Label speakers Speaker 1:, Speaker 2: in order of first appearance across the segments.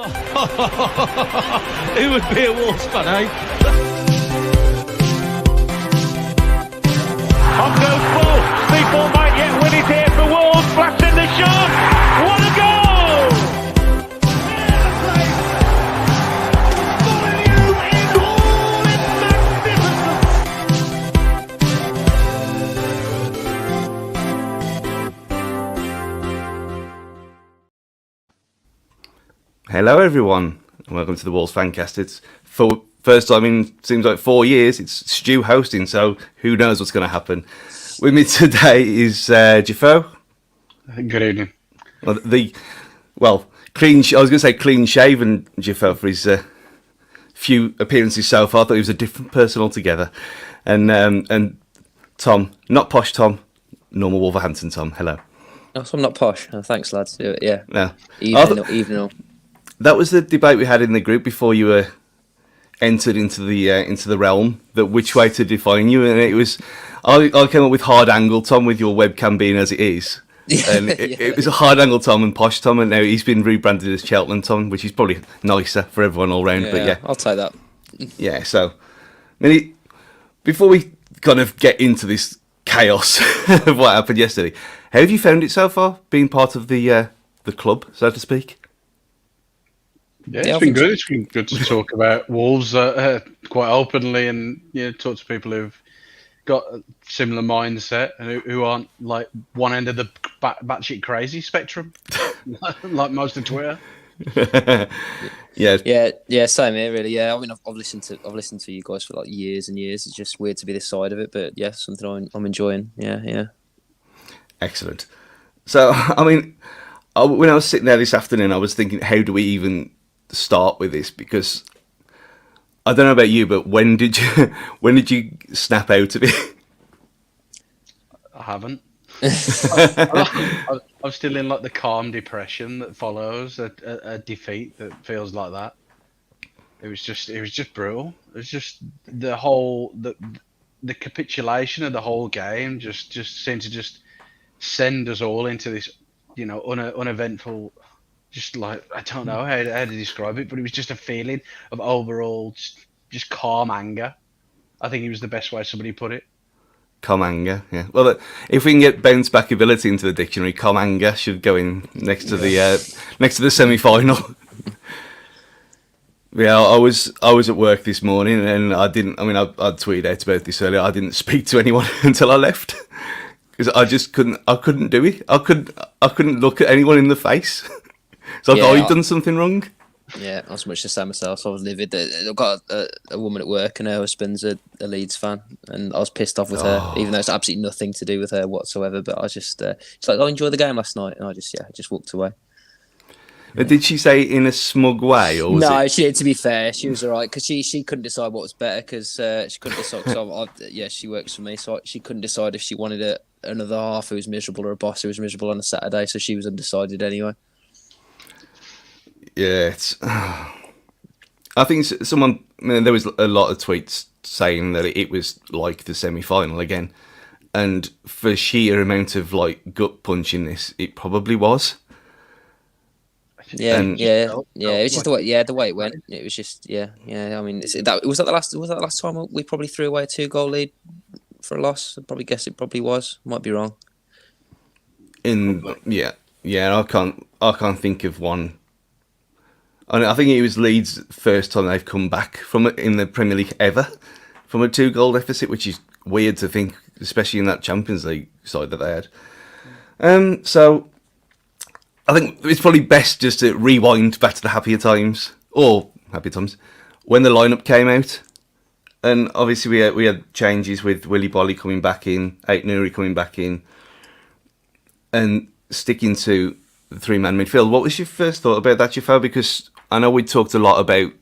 Speaker 1: Who would be a Wolves fan, eh? On goes Bull. People might yet win it here for Wolves. Flash in the shot. What a goal!
Speaker 2: Hello everyone, and welcome to the Wolves Fancast. It's for first time in seems like 4 years. It's Stu hosting, so who knows what's going to happen. With me today is Jefoe.
Speaker 3: Good evening.
Speaker 2: Clean. I was going to say clean-shaven Jefoe for his few appearances so far. I thought he was a different person altogether. And Tom, not posh Tom, normal Wolverhampton Tom. Hello.
Speaker 4: No, so I'm not posh. Thanks, lads. Yeah.
Speaker 2: No.
Speaker 4: Evening.
Speaker 2: That was the debate we had in the group before you were entered into the realm. That which way to define you, and it was I came up with hard angle Tom, with your webcam being as it is, and it was a hard angle Tom and posh Tom, and now he's been rebranded as Cheltenham Tom, which is probably nicer for everyone all round. But yeah,
Speaker 4: I'll take that.
Speaker 2: Yeah, so before we kind of get into this chaos of what happened yesterday, how have you found it so far, being part of the club, so to speak?
Speaker 3: Yeah, it's been good. It's been good to talk about Wolves quite openly, and talk to people who've got a similar mindset and who aren't like one end of the batshit crazy spectrum, like most of Twitter.
Speaker 4: Yeah, same here, really. Yeah, I mean, I've listened to you guys for like years and years. It's just weird to be this side of it, but yeah, something I'm enjoying. Yeah.
Speaker 2: Excellent. So, I mean, when I was sitting there this afternoon, I was thinking, how do we even start with this? Because I don't know about you, but when did you snap out of it?
Speaker 3: I haven't. I'm still in like the calm depression that follows a defeat that feels like that. It was just brutal. It was just the capitulation of the whole game just seemed to just send us all into this uneventful, just like, I don't know how to describe it, but it was just a feeling of overall just calm anger. I think it was the best way somebody put it.
Speaker 2: Calm anger, yeah. Well, if we can get bounce back ability into the dictionary, calm anger should go in next to the semi-final. Yeah, I was at work this morning, and I tweeted out about this earlier. I didn't speak to anyone until I left because I just couldn't. I couldn't do it. I couldn't look at anyone in the face. It's like, I've done something wrong.
Speaker 4: Yeah, I was much the same myself. So I was livid. I've got a woman at work, and her husband's a Leeds fan, and I was pissed off with her, even though it's absolutely nothing to do with her whatsoever. But I just, she's like, I enjoyed the game last night, and I just walked away.
Speaker 2: But did she say it in a smug way, or was
Speaker 4: no? She did. To be fair, she was alright because she couldn't decide what was better because she couldn't decide. She works for me, so she couldn't decide if she wanted another half who was miserable or a boss who was miserable on a Saturday. So she was undecided anyway.
Speaker 2: Yeah, I think there was a lot of tweets saying that it was like the semi-final again, and for sheer amount of like gut punching this, it probably was.
Speaker 4: Yeah. It was just the way it went. It was just I mean, was that the last time we probably threw away a 2-goal lead for a loss? I'd probably guess it probably was. Might be wrong.
Speaker 2: I can't think of one. I think it was Leeds' first time they've come back in the Premier League ever from a 2-goal deficit, which is weird to think, especially in that Champions League side that they had. So I think it's probably best just to rewind back to the happier times when the lineup came out, and obviously we had changes with Willy Bolly coming back in, Ait Nouri coming back in, and sticking to the 3-man midfield. What was your first thought about that, Jefoe? Because I know we talked a lot about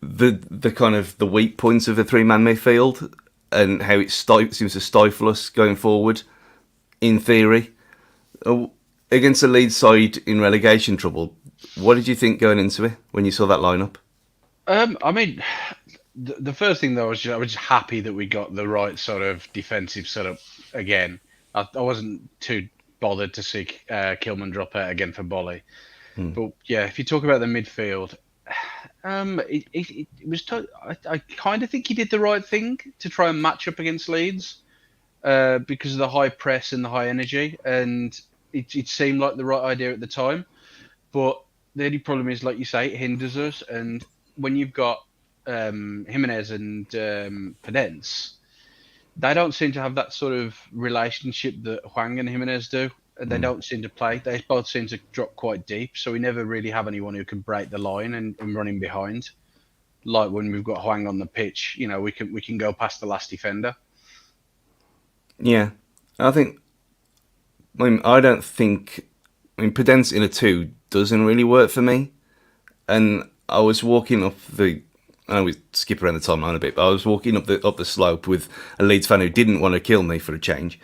Speaker 2: the kind of the weak points of the 3-man midfield and how it seems to stifle us going forward. In theory, against the Leeds side in relegation trouble, what did you think going into it when you saw that lineup?
Speaker 3: I mean, the first thing though I was just happy that we got the right sort of defensive setup again. I wasn't too bothered to see Kilman drop out again for Bolly. But yeah, if you talk about the midfield, it was. I kind of think he did the right thing to try and match up against Leeds because of the high press and the high energy, and it seemed like the right idea at the time. But the only problem is, like you say, it hinders us. And when you've got Jimenez and Pedence, they don't seem to have that sort of relationship that Hwang and Jimenez do. They don't seem to play. They both seem to drop quite deep, so we never really have anyone who can break the line and run in behind. Like when we've got Hwang on the pitch, we can go past the last defender.
Speaker 2: Yeah, I think. I don't think. Pedence in a 2 doesn't really work for me. And I was walking up the. I always skip around the timeline a bit, but I was walking up the slope with a Leeds fan who didn't want to kill me for a change.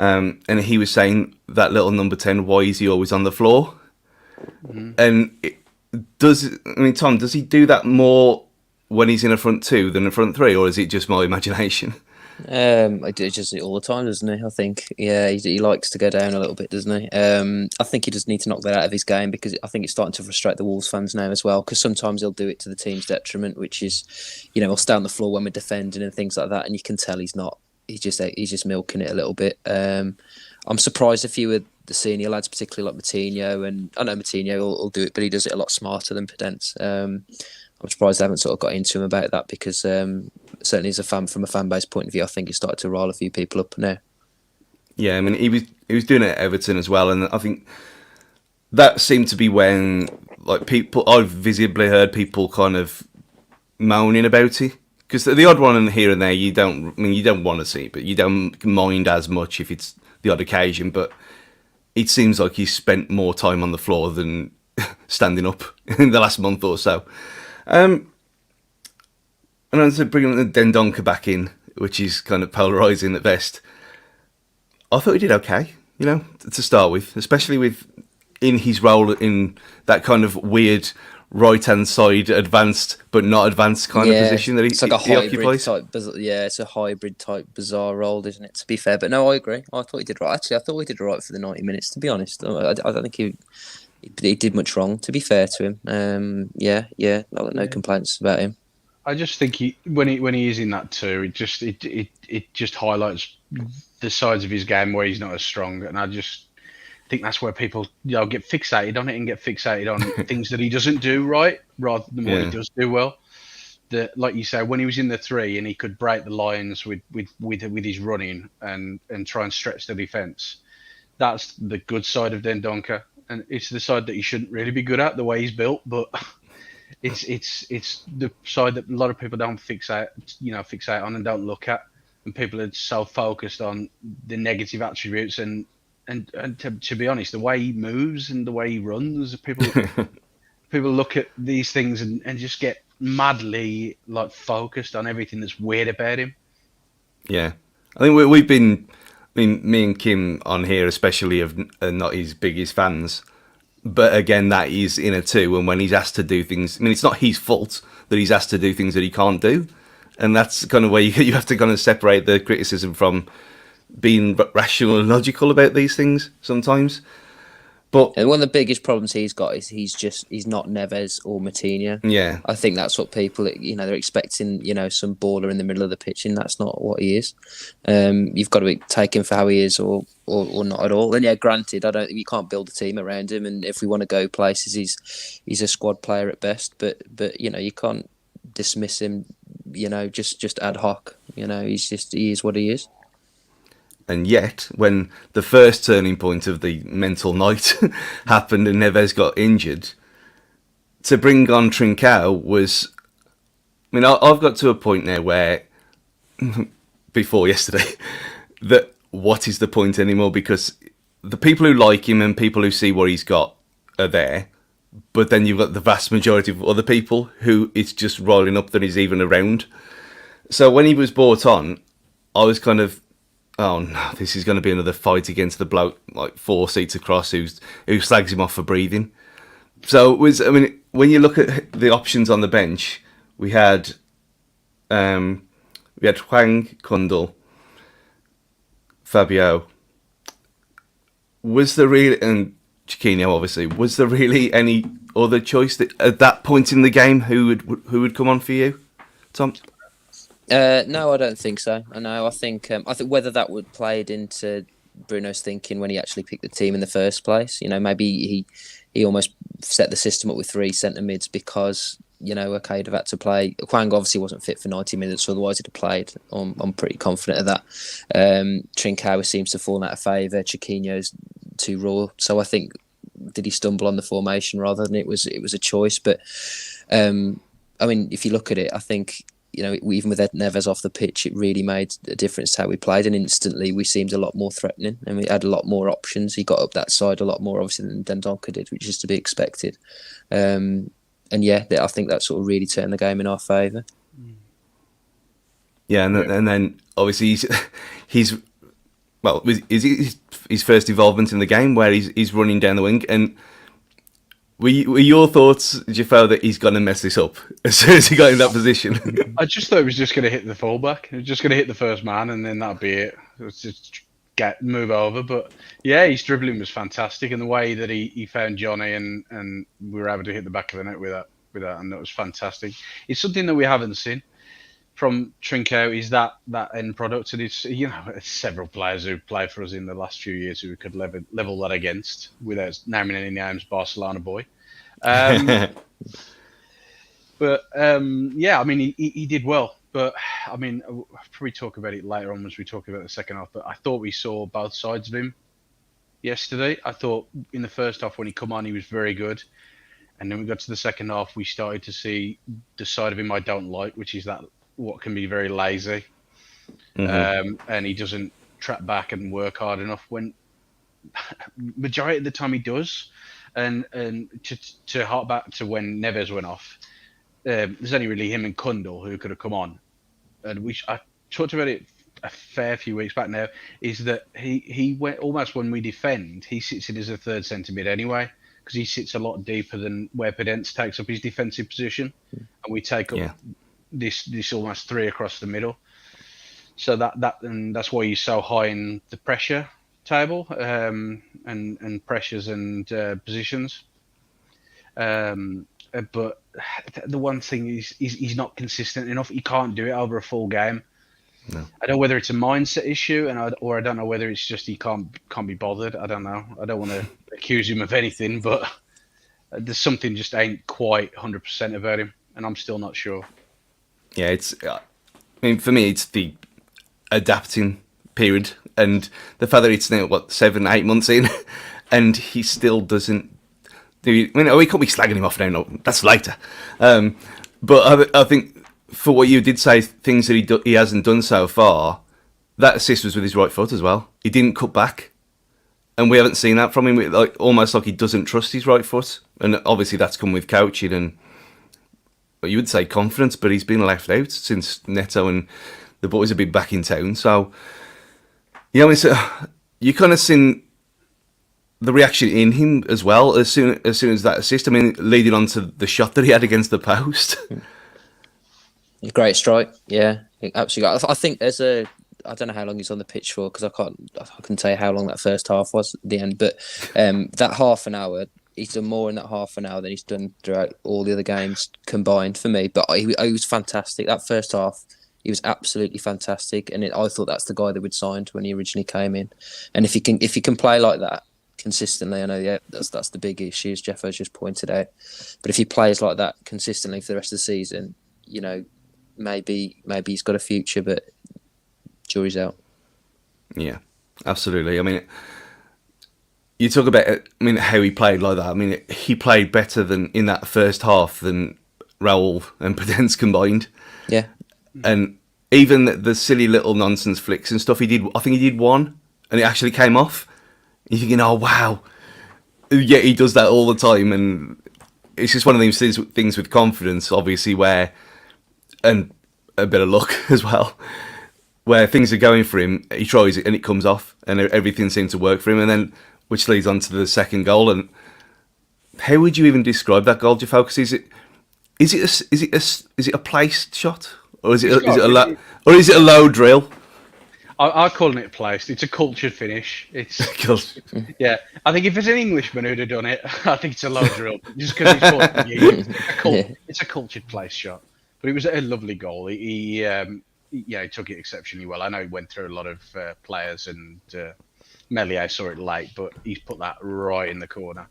Speaker 2: And he was saying that little number 10, why is he always on the floor? And Tom, does he do that more when he's in a front 2 than a front 3, or is it just my imagination?
Speaker 4: I do just it all the time, doesn't he? I think, yeah, he likes to go down a little bit, doesn't he? I think he does need to knock that out of his game, because I think it's starting to frustrate the Wolves fans now as well. Because sometimes he'll do it to the team's detriment, which is, he'll stay on the floor when we're defending and things like that, and you can tell he's not. He's just milking it a little bit. I'm surprised a few of the senior lads, particularly like Moutinho, and I know Moutinho will do it, but he does it a lot smarter than Pedence. I'm surprised they haven't sort of got into him about that, because certainly as a fan, from a fan base point of view, I think he started to rile a few people up now.
Speaker 2: Yeah, he was doing it at Everton as well, and I think that seemed to be when I've visibly heard people kind of moaning about it. Because the odd one here and there, you don't want to see, but you don't mind as much if it's the odd occasion. But it seems like he's spent more time on the floor than standing up in the last month or so. And then to bring the Dendoncker back in, which is kind of polarising at best, I thought he did okay, to start with, especially in his role in that kind of weird right-hand side advanced but not advanced kind of position that
Speaker 4: it's like a hybrid
Speaker 2: occupies.
Speaker 4: Type. Yeah, it's a hybrid type bizarre role, isn't it? To be fair, but no, I agree. I thought he did right. Actually, I thought he did right for the 90 minutes. To be honest, I don't think he did much wrong. To be fair to him, no complaints about him.
Speaker 3: I just think when he is in that 2, it just highlights the sides of his game where he's not as strong, and I just think that's where people get fixated on it and get fixated on things that he doesn't do right rather than what he does do well. Like you say, when he was in the 3 and he could break the lines with his running and try and stretch the defence, that's the good side of Dendoncker, and it's the side that he shouldn't really be good at, the way he's built, but it's the side that a lot of people don't fixate on and don't look at, and people are so focused on the negative attributes and to be honest, the way he moves and the way he runs, people look at these things and just get madly focused on everything that's weird about him.
Speaker 2: Yeah, I think we've been, me and Kim on here especially are not his biggest fans, but again, that is in a 2, and when he's asked to do things, it's not his fault that he's asked to do things that he can't do, and that's kind of where you have to kind of separate the criticism from being rational and logical about these things sometimes. But
Speaker 4: and one of the biggest problems he's got is he's not Neves or Moutinho.
Speaker 2: Yeah,
Speaker 4: I think that's what people they're expecting, some baller in the middle of the pitch, and that's not what he is. You've got to take him for how he is or not at all. And yeah, granted, you can't build a team around him, and if we want to go places, he's a squad player at best. But you can't dismiss him, just ad hoc. He is what he is.
Speaker 2: And yet, when the first turning point of the mental night happened and Neves got injured, to bring on TrincWOW was... I've got to a point now where, before yesterday, that what is the point anymore? Because the people who like him and people who see what he's got are there, but then you've got the vast majority of other people who it's just rolling up that he's even around. So when he was brought on, I was kind of... oh no, this is going to be another fight against the bloke 4 seats across who slags him off for breathing. So it was, when you look at the options on the bench, we had Hwang, Kundal, Fabio. Was there really, and Chiquinho, obviously. Was there really any other choice at that point in the game? Who would come on for you, Tom?
Speaker 4: No, I don't think so. I think whether that would played into Bruno's thinking when he actually picked the team in the first place. Maybe he almost set the system up with 3 centre mids because he'd have had to play. Kwang obviously wasn't fit for 90 minutes, otherwise he'd have played. I'm pretty confident of that. TrincWOW seems to fall out of favour. Chiquinho's too raw, so I think did he stumble on the formation rather than it was a choice. But if you look at it, I think. Even with Ed Neves off the pitch, it really made a difference to how we played, and instantly we seemed a lot more threatening, and we had a lot more options. He got up that side a lot more, obviously, than Dendoncker did, which is to be expected. I think that sort of really turned the game in our favour.
Speaker 2: Yeah, and then obviously he's his first involvement in the game where he's running down the wing. And were your thoughts, Jefoe, that he's going to mess this up as soon as he got in that position?
Speaker 3: I just thought he was just going to hit the fullback. He was just going to hit the first man, and then that'd be it. It was just move over. But yeah, his dribbling was fantastic, and the way that he found Johnny and we were able to hit the back of the net with that, and that was fantastic. It's something that we haven't seen from TrincWOW, is that end product, and it's several players who played for us in the last few years who we could level that against without naming any names. Barcelona boy. But he did well. But I'll probably talk about it later on as we talk about the second half. But I thought we saw both sides of him yesterday. I thought in the first half when he come on, he was very good. And then we got to the second half, we started to see the side of him I don't like, which is that what can be very lazy. And he doesn't track back and work hard enough when majority of the time he does. And to hark back to when Neves went off, there's only really him and Kundal who could have come on. And I talked about it a fair few weeks back now, is that he went almost when we defend, he sits in as a third centre mid anyway, because he sits a lot deeper than where Podence takes up his defensive position, and we take up this almost 3 across the middle. So that's why he's so high in the pressure table, and pressures and positions. But the one thing is he's not consistent enough. He can't do it over a full game. No. I don't know whether it's a mindset issue, or I don't know whether it's just he can't be bothered. I don't know. I don't want to accuse him of anything, but there's something just ain't quite 100% about him, and I'm still not sure.
Speaker 2: Yeah, for me, it's the adapting period, and the fact that it's now 7-8 months in, and he still doesn't. We can't be slagging him off now. No, that's later. But I think for what you did say, things that he hasn't done so far, that assist was with his right foot as well. He didn't cut back, and we haven't seen that from him. Almost like he doesn't trust his right foot, and obviously that's come with coaching and you would say confidence. But he's been left out since Neto and the boys have been back in town. So so you kind of seen the reaction in him as well as soon as that assist. Leading on to the shot that he had against the post.
Speaker 4: Great strike, yeah, absolutely. I think there's I don't know how long he's on the pitch for, because I couldn't tell you how long that first half was at the end. But that half an hour, he's done more in that half an hour than he's done throughout all the other games combined for me. But he was fantastic. That first half, he was absolutely fantastic, and I thought that's the guy that we'd signed when he originally came in. And if he can play like that consistently, I know that's the big issue, as Jefoe's just pointed out. But if he plays like that consistently for the rest of the season, maybe he's got a future, but jury's out. Yeah,
Speaker 2: absolutely. You talk about how he played like that. He played better than in that first half than Raul and Podence combined.
Speaker 4: Yeah.
Speaker 2: And even the silly little nonsense flicks and stuff he did, I think he did one, and it actually came off. You're thinking, oh, wow. Yeah, he does that all the time, and it's just one of these things with confidence, obviously, and a bit of luck as well, where things are going for him, he tries it and it comes off, and everything seems to work for him, and then which leads on to the second goal. And how would you even describe that goal, Jefoe? Because is it a placed shot, or is it a low drill?
Speaker 3: I'm calling it placed. It's a cultured finish. It's yeah. I think if it's an Englishman who'd have done it, I think it's a low drill. Just because he's Portuguese, it's a cultured place shot. But it was a lovely goal. He took it exceptionally well. I know he went through a lot of players, and Melier saw it late, but he's put that right in the corner.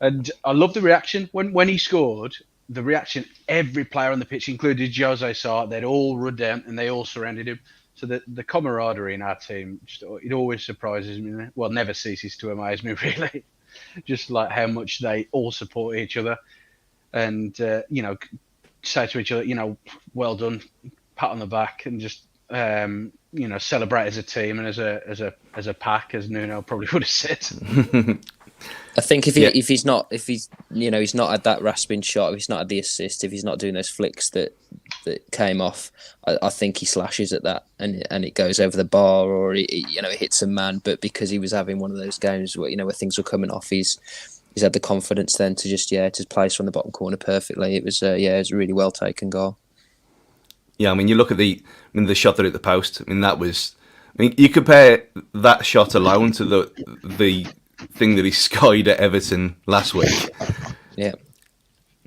Speaker 3: And I love the reaction when he scored. The reaction, every player on the pitch, including Jose, saw it. They'd all run down and they all surrounded him. So the camaraderie in our team, it always surprises me. Well, never ceases to amaze me, really. Just like how much they all support each other, and say to each other, well done, pat on the back, and just celebrate as a team and as a pack, as Nuno probably would have said.
Speaker 4: I think if he's not had that rasping shot, if he's not had the assist, if he's not doing those flicks that came off, I think he slashes at that and it goes over the bar, or it hits a man. But because he was having one of those games where where things were coming off, he's had the confidence then to just place from the bottom corner perfectly. It was it was a really well taken goal.
Speaker 2: Yeah, I mean, you look at the shot that hit the post. I mean, that was. I mean, you compare that shot alone to the thing that he skied at Everton last week.
Speaker 4: Yeah,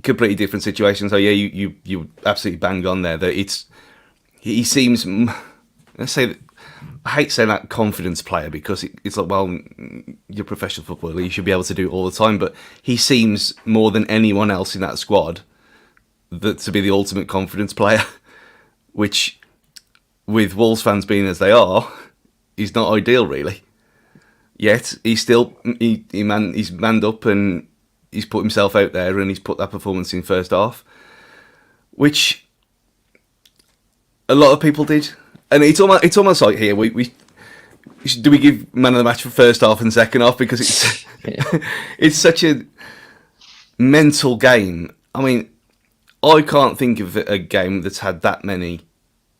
Speaker 2: completely different situation. So yeah, you absolutely banged on there. That he seems. Let's say that, I hate saying that confidence player, because it's like, well, you're a professional footballer, you should be able to do it all the time. But he seems more than anyone else in that squad to be the ultimate confidence player, which, with Wolves fans being as they are, is not ideal, really. Yet he's still he's manned up and he's put himself out there and he's put that performance in first half, which a lot of people did. And it's almost like here do we give man of the match for first half and second half, because it's it's such a mental game. I mean, I can't think of a game that's had that many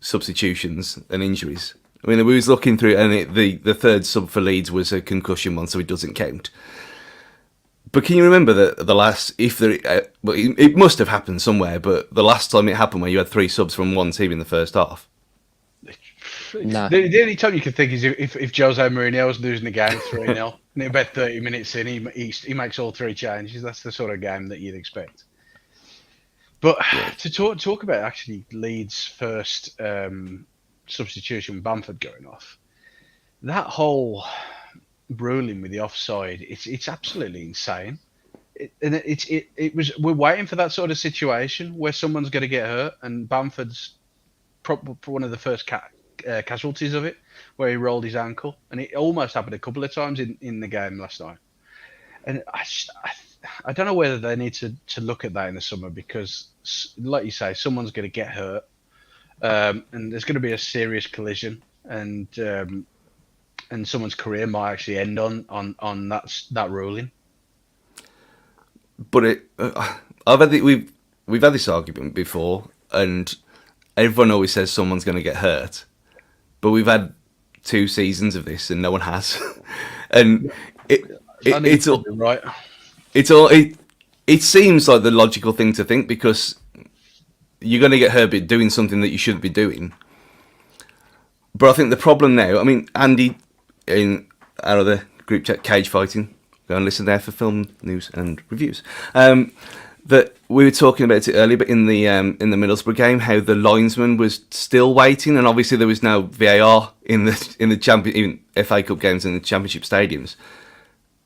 Speaker 2: substitutions and injuries. I mean, we was looking through, and the third sub for Leeds was a concussion one, so it doesn't count. But can you remember the last, it must have happened somewhere, but the last time it happened where you had 3 subs from one team in the first half?
Speaker 4: Nah.
Speaker 3: The only time you can think is if Jose Mourinho was losing the game 3-0, and about 30 minutes in, he makes all 3 changes. That's the sort of game that you'd expect. But to talk about actually Leeds' first substitution, Bamford going off, that whole ruling with the offside, it's absolutely insane. We're waiting for that sort of situation where someone's going to get hurt, and Bamford's probably one of the first casualties of it, where he rolled his ankle, and it almost happened a couple of times in the game last night. And I don't know whether they need to look at that in the summer, because, like you say, someone's going to get hurt, and there's going to be a serious collision, and someone's career might actually end on that ruling. But
Speaker 2: we've had this argument before, and everyone always says someone's going to get hurt, but we've had 2 seasons of this and no one has, and it's all
Speaker 3: right.
Speaker 2: It seems like the logical thing to think, because you're going to get hurt doing something that you shouldn't be doing. But I think the problem now, I mean, Andy in our other group chat, Cage Fighting, go and listen there for film news and reviews. That we were talking about it earlier, but in the Middlesbrough game, how the linesman was still waiting, and obviously there was no VAR in the even FA Cup games and the Championship stadiums,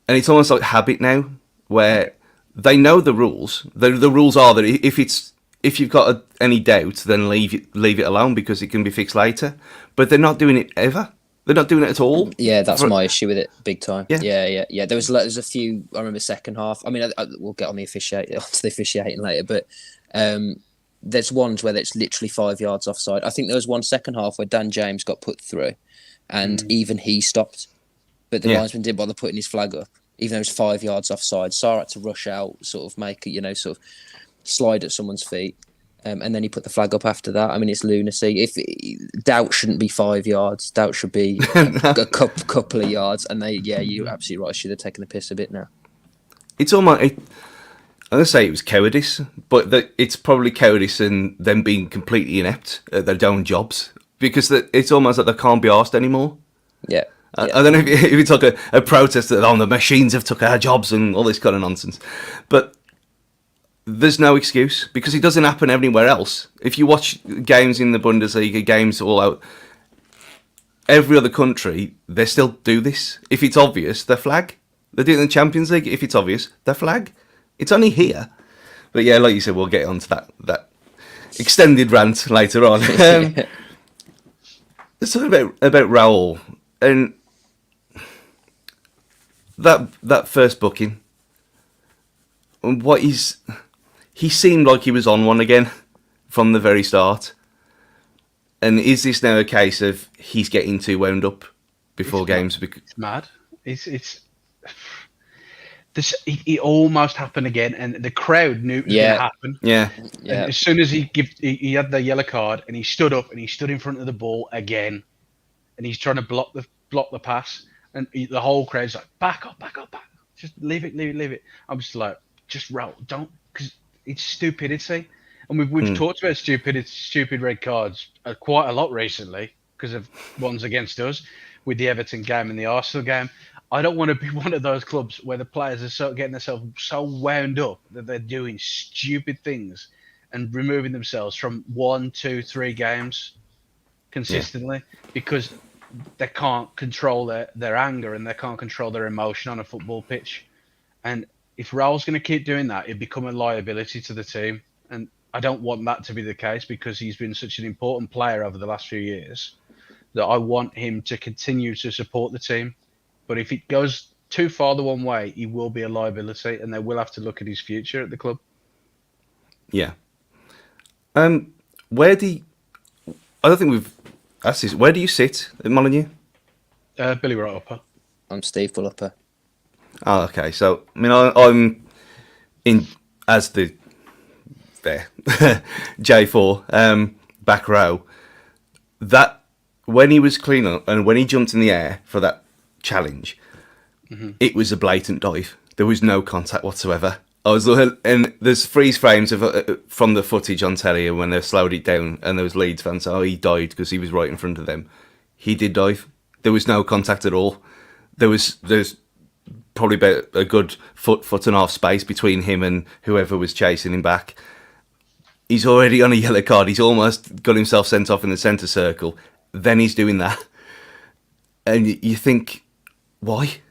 Speaker 2: and it's almost like habit now, where they know the rules. The rules are that if you've got any doubt, then leave it alone, because it can be fixed later. But they're not doing it ever. They're not doing it at all.
Speaker 4: Yeah, that's my issue with it, big time.
Speaker 2: Yeah.
Speaker 4: Yeah. There's a few. I remember second half. I mean, we'll get onto the officiating later, but there's ones where it's literally 5 yards offside. I think there was one second half where Dan James got put through, and even he stopped, but the linesman didn't bother putting his flag up, even though it was 5 yards offside. Sarr had to rush out, sort of make it, sort of slide at someone's feet. And then he put the flag up after that. I mean, it's lunacy. Doubt shouldn't be 5 yards. Doubt should be a couple of yards. And you're absolutely right. Should have taken the piss a bit now.
Speaker 2: It's almost. I'm gonna say it was cowardice, but it's probably cowardice and them being completely inept at their own jobs. because it's almost like they can't be asked anymore.
Speaker 4: Yeah.
Speaker 2: I don't know if it's like a protest that the machines have took our jobs and all this kind of nonsense, but there's no excuse because it doesn't happen anywhere else. If you watch games in the Bundesliga, games all out, every other country, they still do this. If it's obvious, they flag. They do it in the Champions League. If it's obvious, they flag. It's only here. But yeah, like you said, we'll get onto that extended rant later on. Let's talk about Raul and that first booking. And he seemed like he was on one again from the very start. And is this now a case of he's getting too wound up before games?
Speaker 3: It's mad. It almost happened again, and the crowd knew it was going to happen.
Speaker 2: Yeah.
Speaker 3: And as soon as he had the yellow card, and he stood up and he stood in front of the ball again, and he's trying to block the pass, and the whole crowd's like, back up, just leave it. I'm just like, just roll, don't, because it's stupidity, and we've talked about stupid red cards quite a lot recently because of ones against us with the Everton game and the Arsenal game. I don't want to be one of those clubs where the players are getting themselves so wound up that they're doing stupid things and removing themselves from 1, 2, 3 games consistently because they can't control their anger and they can't control their emotion on a football pitch. And if Raul's going to keep doing that, it'd become a liability to the team. And I don't want that to be the case because he's been such an important player over the last few years that I want him to continue to support the team. But if it goes too far the one way, he will be a liability, and they will have to look at his future at the club.
Speaker 2: Yeah. I don't think we've asked this. Where do you sit at Molyneux?
Speaker 3: Billy right upper.
Speaker 4: I'm Steve full upper.
Speaker 2: Oh, okay. So I mean, I'm in as the J4 back row. That when he was clean up and when he jumped in the air for that challenge, it was a blatant dive. There was no contact whatsoever. And there's freeze frames of from the footage on telly when they slowed it down, and there was Leeds fans. He died because he was right in front of them. He did dive. There was no contact at all. There's probably about a good foot and a half space between him and whoever was chasing him back. He's already on a yellow card. He's almost got himself sent off in the centre circle. Then he's doing that, and you think, why?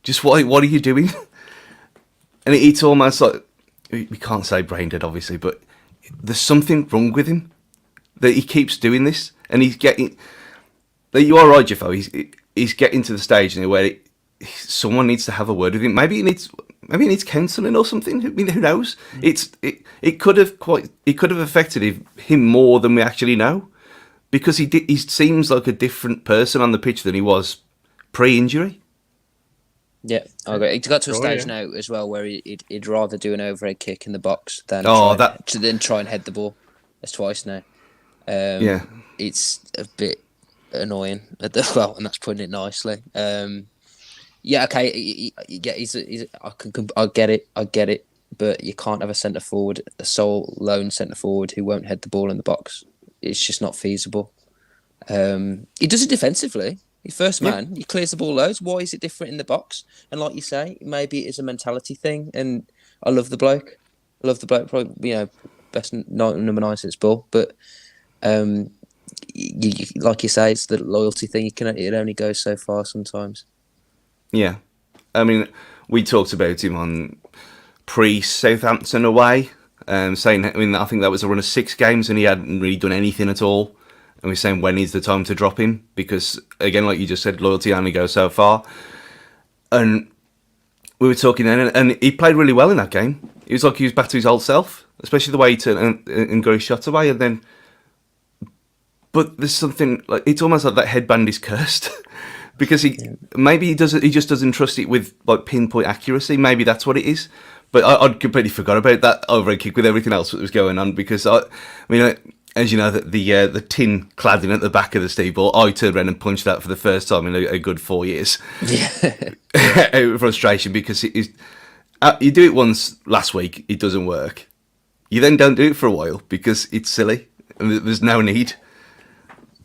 Speaker 2: Just why? What are you doing? And it's almost like, we can't say brain dead, obviously, but there's something wrong with him that he keeps doing this, and he's getting. You are right, Jefoe. He's getting to the stage where someone needs to have a word with him. Maybe he needs counselling or something. I mean, who knows? It could have affected him more than we actually know, because he seems like a different person on the pitch than he was pre-injury.
Speaker 4: Yeah, I agree. He's got to a stage now as well where he'd rather do an overhead kick in the box than try and head the ball. That's twice now. It's a bit annoying. And that's putting it nicely. Yeah, okay. I get it. But you can't have a centre forward, a sole lone centre forward who won't head the ball in the box. It's just not feasible. He does it defensively. He's first man. He clears the ball loads. Why is it different in the box? And like you say, maybe it is a mentality thing. And I love the bloke. Probably, best number 9 since Bull. But like you say, it's the loyalty thing. It only goes so far sometimes.
Speaker 2: Yeah, I mean, we talked about him on pre-Southampton away, saying, I think that was a run of 6 games and he hadn't really done anything at all. And we're saying, when is the time to drop him? Because, again, like you just said, loyalty only goes so far. And we were talking then, and he played really well in that game. It was like he was back to his old self, especially the way he turned and got his shot away. But there's something, like, it's almost like that headband is cursed. Because he just doesn't trust it with like pinpoint accuracy. Maybe that's what it is. But I'd completely forgot about that overhead kick with everything else that was going on. Because as you know, the tin cladding at the back of the Steve ball, I turned around and punched that for the first time in a good 4 years. Yeah. Out of frustration, because it is. You do it once last week, it doesn't work. You then don't do it for a while because it's silly and there's no need.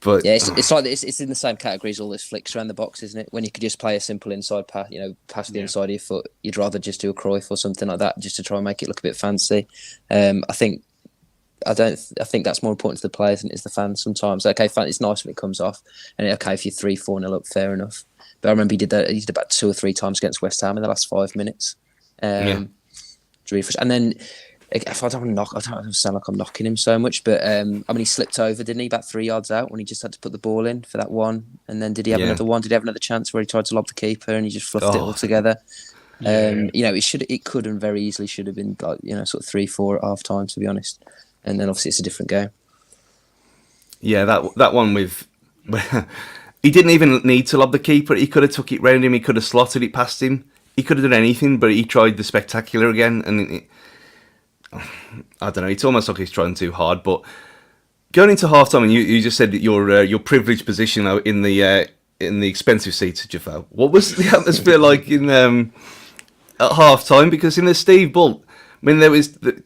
Speaker 2: But
Speaker 4: Yeah, it's like it's in the same category as all this flicks around the box, isn't it? When you could just play a simple inside pass, pass the inside of your foot, you'd rather just do a Cruyff or something like that, just to try and make it look a bit fancy. I think that's more important to the players than it is the fans sometimes. Okay, it's nice when it comes off, and okay, if you're 3-4-0 up, fair enough. But I remember he did about 2 or 3 times against West Ham in the last 5 minutes. And then, if I don't sound like I'm knocking him so much, but he slipped over, didn't he, about 3 yards out when he just had to put the ball in for that one. And then did he have another one? Did he have another chance where he tried to lob the keeper and he just fluffed it all together? It could and very easily should have been sort of 3-4 at half time, to be honest. And then obviously it's a different game.
Speaker 2: Yeah, that one with he didn't even need to lob the keeper. He could have took it round him. He could have slotted it past him. He could have done anything, but he tried the spectacular again. And I don't know. It's almost like he's trying too hard. But going into half time, and you just said that your privileged position in the expensive seats at Jefoe. What was the atmosphere like in at half time? Because in the Steve Bull, there was the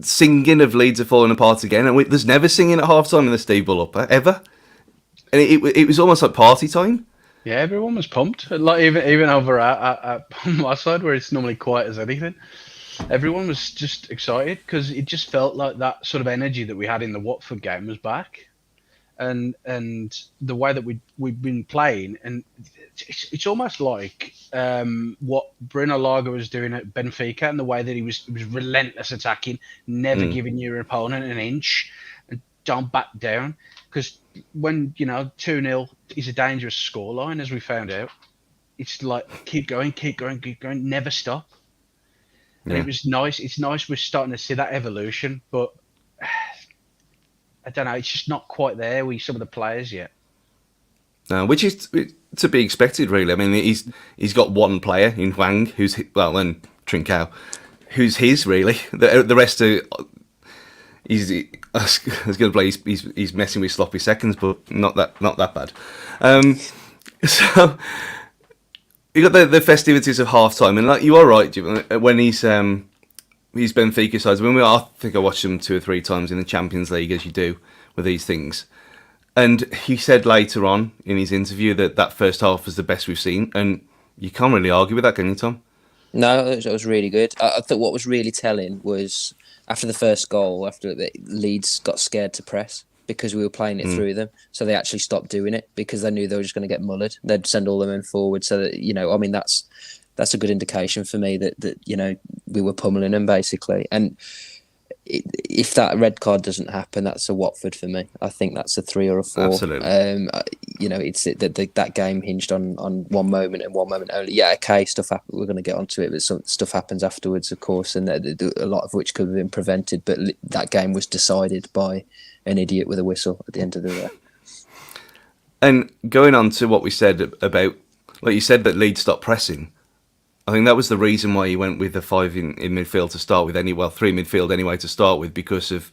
Speaker 2: singing of Leeds are falling apart again, and there's never singing at half time in the Steve Bull Upper ever. And it was almost like party time.
Speaker 3: Yeah, everyone was pumped. Like even over at my side, where it's normally quiet as anything, everyone was just excited because it just felt like that sort of energy that we had in the Watford game was back, and the way that we've been playing, and it's almost like what Bruno Lager was doing at Benfica, and the way that he was relentless attacking, never giving your opponent an inch, and don't back down. Because when 2-0 is a dangerous scoreline, as we found out, it's like keep going, never stop. And it was nice. It's nice we're starting to see that evolution, but I don't know. It's just not quite there with some of the players yet.
Speaker 2: No, which is to be expected, really. I mean, he's got one player in Hwang, and TrincWOW, who's his really. The rest are. I was going to play. He's messing with sloppy seconds, but not that bad. So you got the festivities of half time, and you are right, when he's Benfica sides. I think I watched them 2 or 3 times in the Champions League, as you do with these things. And he said later on in his interview that first half was the best we've seen, and you can't really argue with that, can you, Tom?
Speaker 4: No, it was really good. I thought what was really telling was after the first goal, after Leeds got scared to press because we were playing it through them, so they actually stopped doing it because they knew they were just going to get mullered. They'd send all the men forward, so that that's a good indication for me that we were pummeling them basically. And if that red card doesn't happen, that's a Watford for me. I think that's a 3 or a 4.
Speaker 2: Absolutely.
Speaker 4: It's that game hinged on one moment and one moment only. Yeah, okay, stuff happens. We're going to get onto it, but some stuff happens afterwards, of course, and a lot of which could have been prevented. But that game was decided by an idiot with a whistle at the end of the day.
Speaker 2: And going on to what we said about, like you said, that Leeds stopped pressing. I think that was the reason why he went with the 5 in midfield to start with, 3 midfield anyway to start with, because of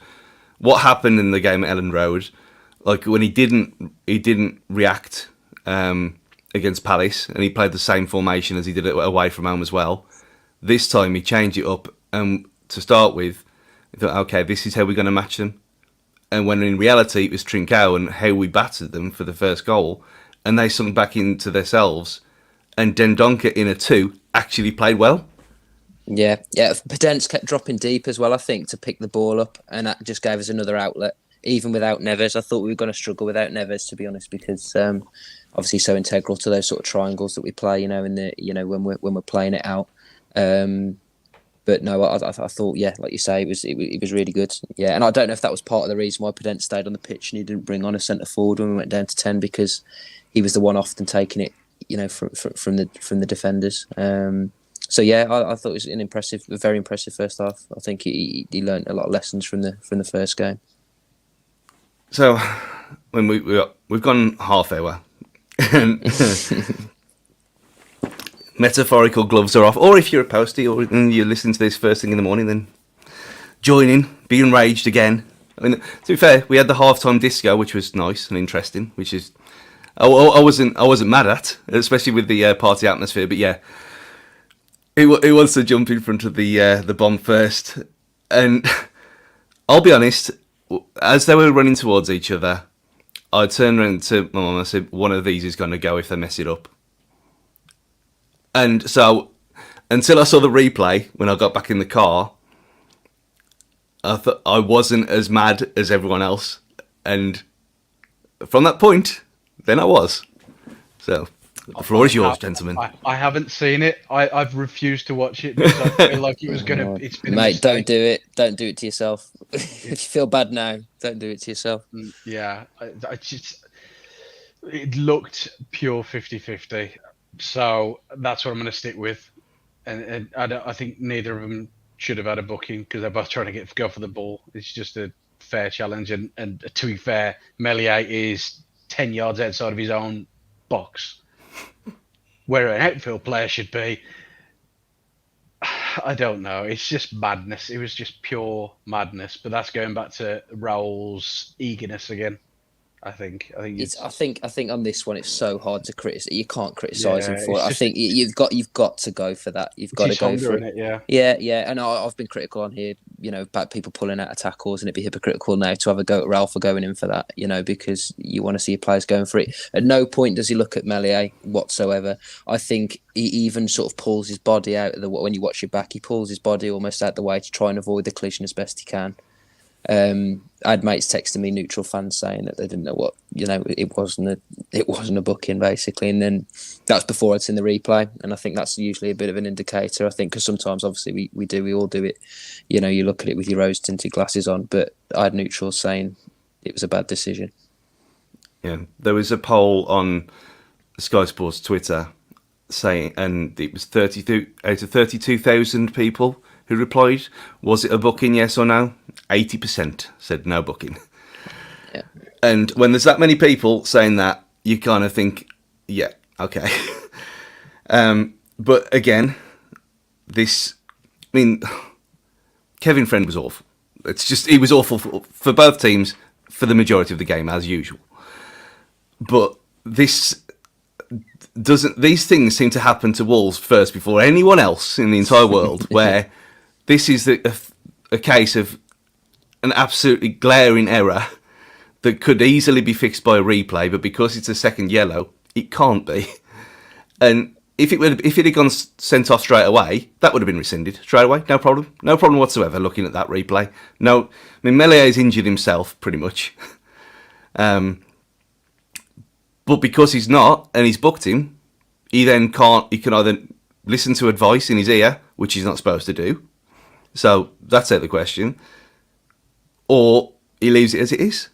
Speaker 2: what happened in the game at Ellen Road. Like when he didn't react against Palace, and he played the same formation as he did away from home as well. This time he changed it up, and to start with, he thought, okay, this is how we're going to match them. And when in reality it was TrincWOW and how we battered them for the first goal, and they sunk back into themselves, and Dendoncker in a 2 actually played well.
Speaker 4: Yeah. Podence kept dropping deep as well, I think, to pick the ball up, and that just gave us another outlet. Even without Neves, I thought we were going to struggle without Neves, to be honest, because obviously so integral to those sort of triangles that we play, when we're playing it out. But no, I thought, yeah, like you say, it was really good. Yeah, and I don't know if that was part of the reason why Podence stayed on the pitch and he didn't bring on a centre forward when we went down to 10, because he was the one often taking it, from the defenders. So yeah, I thought it was a very impressive first half. I think he learned a lot of lessons from the first game.
Speaker 2: So when we've gone half hour, and metaphorical gloves are off, or if you're a postie or you're listening to this first thing in the morning, then join in, be enraged again. I mean, to be fair, we had the halftime disco, which was nice and interesting, which is I wasn't mad at, especially with the party atmosphere. But yeah, it wants to jump in front of the bomb first, and I'll be honest, as they were running towards each other, I turned around to my mum and I said, one of these is going to go if they mess it up. And so, until I saw the replay, when I got back in the car, I thought I wasn't as mad as everyone else. And from that point, then I was. So, the floor is yours, gentlemen.
Speaker 3: I haven't seen it. I've refused to watch it because I feel like it was going to... It's been
Speaker 4: Mate, don't do it. Don't do it to yourself. If you feel bad now, don't do it to yourself.
Speaker 3: Yeah, I just... It looked pure 50-50. So that's what I'm going to stick with. And I think neither of them should have had a booking because they're both trying to go for the ball. It's just a fair challenge. And to be fair, Meslier is 10 yards outside of his own box, where an outfield player should be. I don't know. It's just madness. It was just pure madness. But that's going back to Raul's eagerness again. I think on this one it's so hard to criticize. You can't criticize him for it. I think you've got to go for that. You've got to go for it. Yeah. And I've been critical on here, about people pulling out of tackles, and it'd be hypocritical now to have a go at Ralph for going in for that. Because you want to see your players going for it. At no point does he look at Meslier whatsoever. I think he even sort of pulls his body out of the. When you watch it back, he pulls his body almost out the way to try and avoid the collision as best he can. I had mates texting me, neutral fans, saying that they didn't know what it wasn't a booking basically, and then that's before I'd seen the replay, and I think that's usually a bit of an indicator. I think because sometimes obviously we all do it, you look at it with your rose tinted glasses on, but I had neutrals saying it was a bad decision.
Speaker 2: Yeah, there was a poll on Sky Sports Twitter saying, and it was 32 out of 32,000 people who replied, was it a booking, yes or no? 80% said no booking.
Speaker 4: Yeah.
Speaker 2: And when there's that many people saying that, you kind of think, yeah, okay. But again, Kevin Friend was awful. He was awful for both teams for the majority of the game, as usual. But these things seem to happen to Wolves first before anyone else in the entire world, where this is a case of an absolutely glaring error that could easily be fixed by a replay, but because it's a second yellow, it can't be. And if it had gone sent off straight away, that would have been rescinded straight away. No problem whatsoever. Looking at that replay, no. I mean, Mellier's injured himself pretty much, but because he's not and he's booked him, he then can't. He can either listen to advice in his ear, which he's not supposed to do. So that's out of the question. Or he leaves it as it is.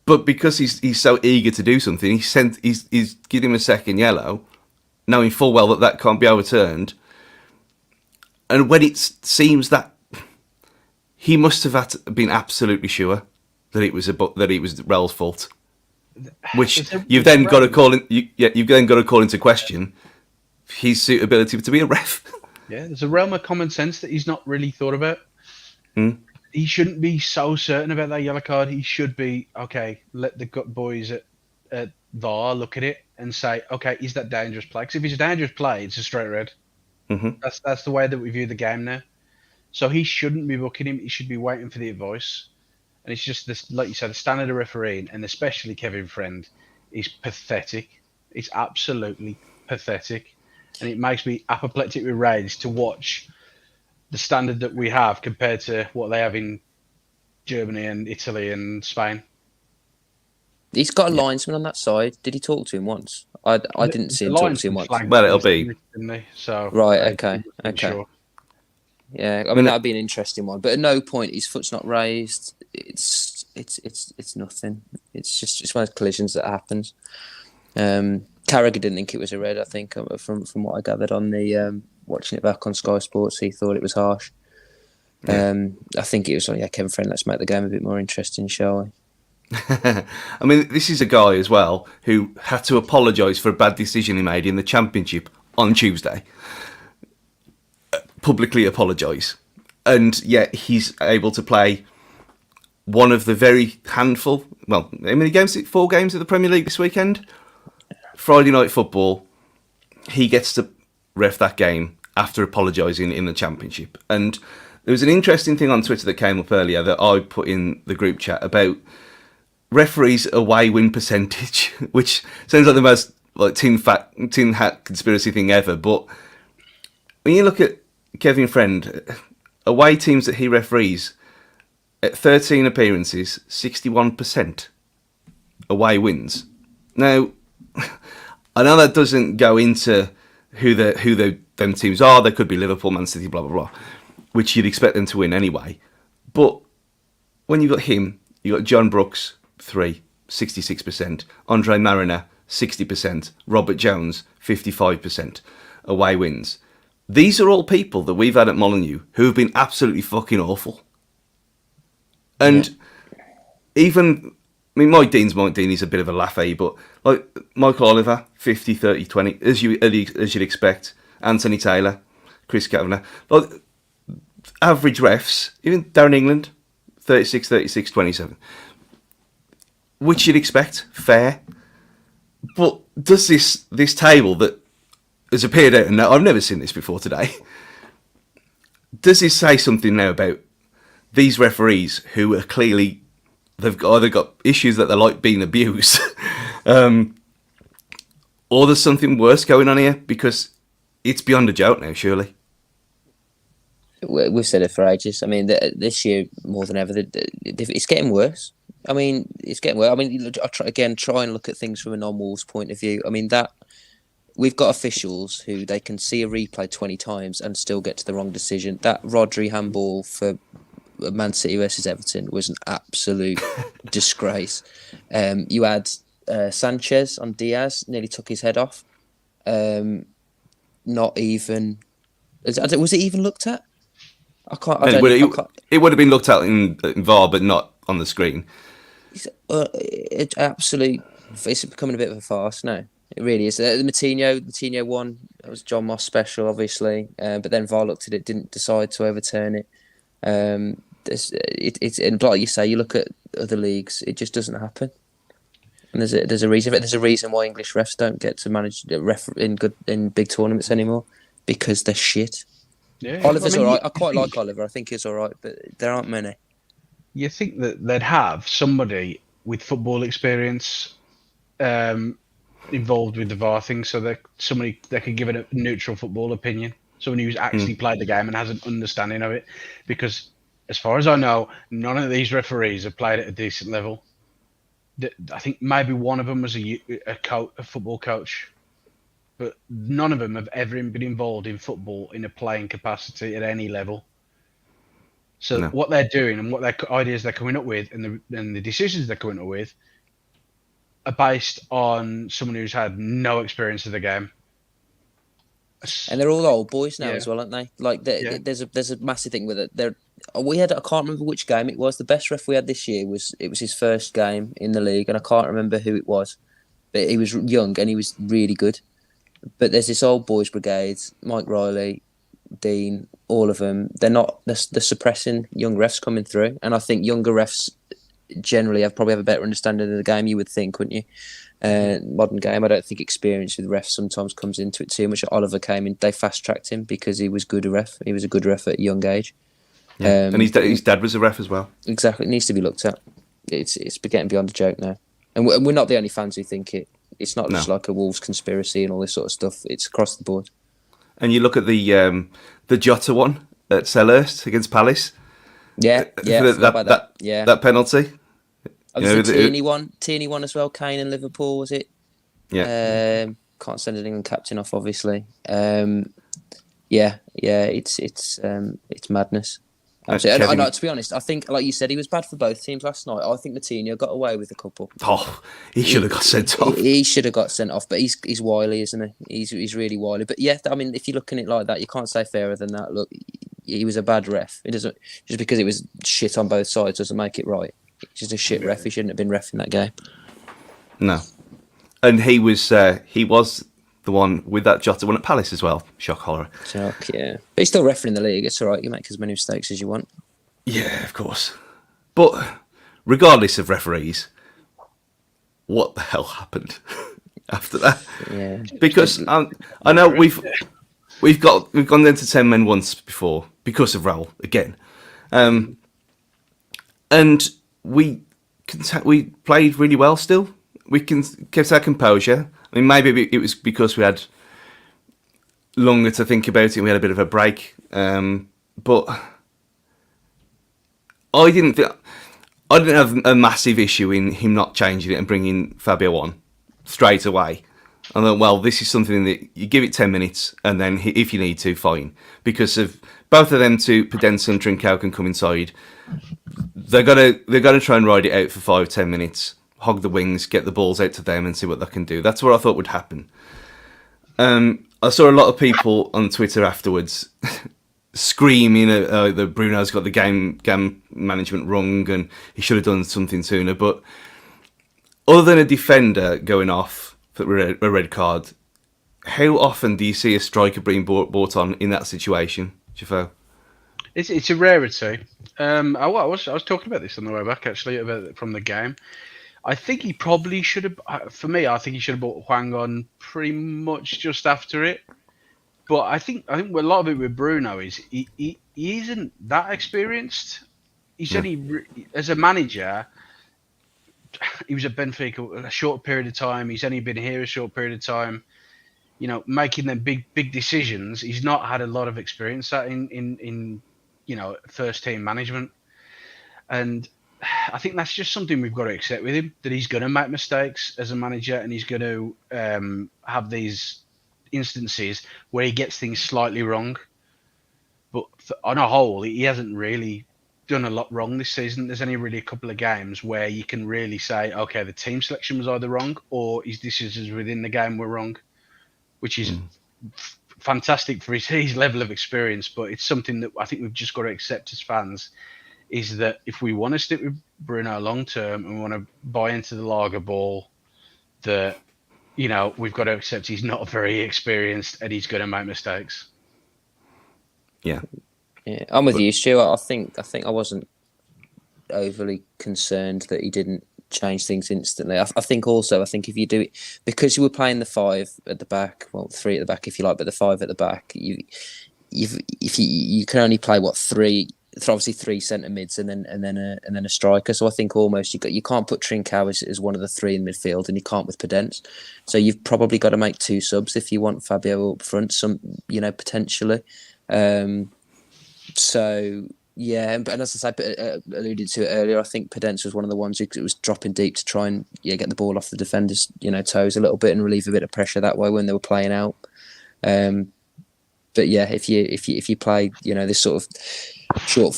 Speaker 2: But because he's so eager to do something, he's giving him a second yellow, knowing full well that can't be overturned. And when it seems that he must have been absolutely sure that it was Raul's fault, which you've then got to call into question his suitability to be a ref.
Speaker 3: Yeah, there's a realm of common sense that he's not really thought about. He shouldn't be so certain about that yellow card. He should be, okay, let the boys at VAR look at it and say, okay, is that dangerous play? Because if it's a dangerous play, it's a straight red.
Speaker 2: Mm-hmm.
Speaker 3: That's the way that we view the game now. So he shouldn't be booking him. He should be waiting for the advice. And it's just this, like you said, the standard of refereeing, and especially Kevin Friend, is pathetic. It's absolutely pathetic. And it makes me apoplectic with rage to watch the standard that we have compared to what they have in Germany and Italy and Spain.
Speaker 4: He's got a linesman on that side. Did he talk to him once? I didn't see him talk to him once.
Speaker 2: Well, it'll be.
Speaker 3: So,
Speaker 4: right, okay.
Speaker 3: Sure.
Speaker 4: Yeah, I mean, that'd be an interesting one. But at no point his foot's not raised. It's nothing. It's one of those collisions that happens. Carragher didn't think it was a red. I think from what I gathered on the watching it back on Sky Sports, he thought it was harsh. I think it was Kevin Friend. Let's make the game a bit more interesting, shall we?
Speaker 2: I mean, this is a guy as well who had to apologise for a bad decision he made in the Championship on Tuesday. Publicly apologise, and yet he's able to play one of the very handful. Well, how many games? 4 games of the Premier League this weekend. Friday night football, he gets to ref that game after apologising in the Championship. And there was an interesting thing on Twitter that came up earlier that I put in the group chat about referees' away win percentage, which sounds like the most like tin hat conspiracy thing ever. But when you look at Kevin Friend, away teams that he referees, at 13 appearances, 61% away wins. Now, I know that doesn't go into who them teams are. They could be Liverpool, Man City, blah blah blah, which you'd expect them to win anyway. But when you got him, you got John Brooks 66%, Andre Mariner 60%, Robert Jones 55% away wins. These are all people that we've had at Molineux who have been absolutely fucking awful. And even, I mean, Mike Dean, he's a bit of a laugh, but like Michael Oliver, 50, 30, 20, as you'd expect. Anthony Taylor, Chris Kavanagh. Like, average refs, even Darren England, 36, 36, 27. Which you'd expect, fair. But does this table that has appeared out, and I've never seen this before today, does this say something now about these referees who are clearly, they've either got issues that they're like being abused, or there's something worse going on here? Because it's beyond a joke now, surely.
Speaker 4: We've said it for ages. I mean, this year more than ever, it's getting worse. I mean, it's getting worse. I mean, try and look at things from a non-Wolves point of view. I mean, that we've got officials who they can see a replay 20 times and still get to the wrong decision. That Rodri handball for Man City versus Everton was an absolute disgrace. You had Sanchez on Diaz, nearly took his head off. Not even... Was it even looked at?
Speaker 2: It would have been looked at in VAR, but not on the screen.
Speaker 4: It's becoming a bit of a farce now. It really is. The Moutinho one, that was John Moss special, obviously. But then VAR looked at it, didn't decide to overturn it. And like you say, you look at other leagues, it just doesn't happen. And there's a reason. There's a reason why English refs don't get to manage in big tournaments anymore, because they're shit.
Speaker 3: Yeah,
Speaker 4: Oliver's all right. I quite like Oliver. I think he's all right, but there aren't many.
Speaker 3: You think that they'd have somebody with football experience involved with the VAR thing, so that somebody that could give it a neutral football opinion, someone who's actually played the game and has an understanding of it. Because as far as I know, none of these referees have played at a decent level. I think maybe one of them was a football coach, but none of them have ever been involved in football in a playing capacity at any level. So what they're doing and what their ideas they're coming up with and the decisions they're coming up with are based on someone who's had no experience of the game.
Speaker 4: And they're all old boys now as well, aren't they? Like there's a massive thing with it. I can't remember which game it was. The best ref we had this year was his first game in the league, and I can't remember who it was. But he was young and he was really good. But there's this old boys brigade, Mike Riley, Dean, all of them. They're suppressing young refs coming through, and I think younger refs generally probably have a better understanding of the game. You would think, wouldn't you? Modern game, I don't think experience with refs sometimes comes into it too much. Oliver came in, they fast tracked him because he was good a ref. He was a good ref at a young age.
Speaker 2: Yeah. And his dad was a ref as well.
Speaker 4: Exactly, it needs to be looked at. It's getting beyond a joke now, and we're not the only fans who think it. It's not just like a Wolves conspiracy and all this sort of stuff. It's across the board.
Speaker 2: And you look at the Jota one at Selhurst against Palace. That penalty.
Speaker 4: The Tierney one as well. Kane and Liverpool, was it?
Speaker 2: Yeah.
Speaker 4: Can't send an England captain off, obviously. It's madness. Absolutely. And to be honest, I think, like you said, he was bad for both teams last night. I think Moutinho got away with a couple.
Speaker 2: Oh, he should have got sent off.
Speaker 4: He should have got sent off, but he's wily, isn't he? He's really wily. But yeah, I mean, if you're looking at it like that, you can't say fairer than that. Look, he was a bad ref. It doesn't, just because it was shit on both sides doesn't make it right. He's just a shit ref. He shouldn't have been reffing that game.
Speaker 2: No, and he was the one with that Jota one at Palace as well. Shock horror.
Speaker 4: Shock, yeah. But he's still refereeing the league. It's all right. You make as many mistakes as you want.
Speaker 2: Yeah, of course. But regardless of referees, what the hell happened after that?
Speaker 4: Yeah.
Speaker 2: Because I know we've gone down to 10 men once before because of Raul again, and we we played really well still. We kept our composure. I mean, maybe it was because we had longer to think about it and we had a bit of a break. But I didn't have a massive issue in him not changing it and bringing Fabio on straight away. I thought, well, this is something that you give it 10 minutes and then if you need to, fine. Because of both of them two, Podence and TrincWOW can come inside. They're gonna try and ride it out for 5-10 minutes, hog the wings, get the balls out to them and see what they can do. That's what I thought would happen. I saw a lot of people on Twitter afterwards screaming that Bruno's got the game management wrong and he should have done something sooner. But other than a defender going off for a red card, how often do you see a striker being brought on in that situation, Jefoe?
Speaker 3: It's a rarity. I was talking about this on the way back actually from the game. I think he probably should have. For me, I think he should have brought Hwang on pretty much just after it. But I think a lot of it with Bruno is he isn't that experienced. He's only as a manager. He was at Benfica a short period of time. He's only been here a short period of time. You know, making them big decisions. He's not had a lot of experience that in first team management, and I think that's just something we've got to accept with him, that he's going to make mistakes as a manager and he's going to have these instances where he gets things slightly wrong. But on a whole, he hasn't really done a lot wrong this season. There's only really a couple of games where you can really say, okay, the team selection was either wrong or his decisions within the game were wrong, which is fantastic for his level of experience. But it's something that I think we've just got to accept as fans, is that if we want to stick with Bruno long term and we want to buy into the lager ball, that, you know, we've got to accept he's not very experienced and he's going to make mistakes.
Speaker 2: Yeah,
Speaker 4: I'm with you, Stuart. I think I wasn't overly concerned that he didn't change things instantly. I think if you do it because you were playing the 5 at the back, well, 3 at the back if you like, but the 5 at the back, you can only play 3. Obviously 3 centre mids and then a striker. So I think almost you can't put TrincWOW as one of the 3 in midfield, and you can't with Podence. So you've probably got to make 2 subs if you want Fabio up front. Potentially. So yeah, and as I say, alluded to it earlier, I think Podence was one of the ones who was dropping deep to try and get the ball off the defenders' toes a little bit and relieve a bit of pressure that way when they were playing out. But yeah, if you play this sort of short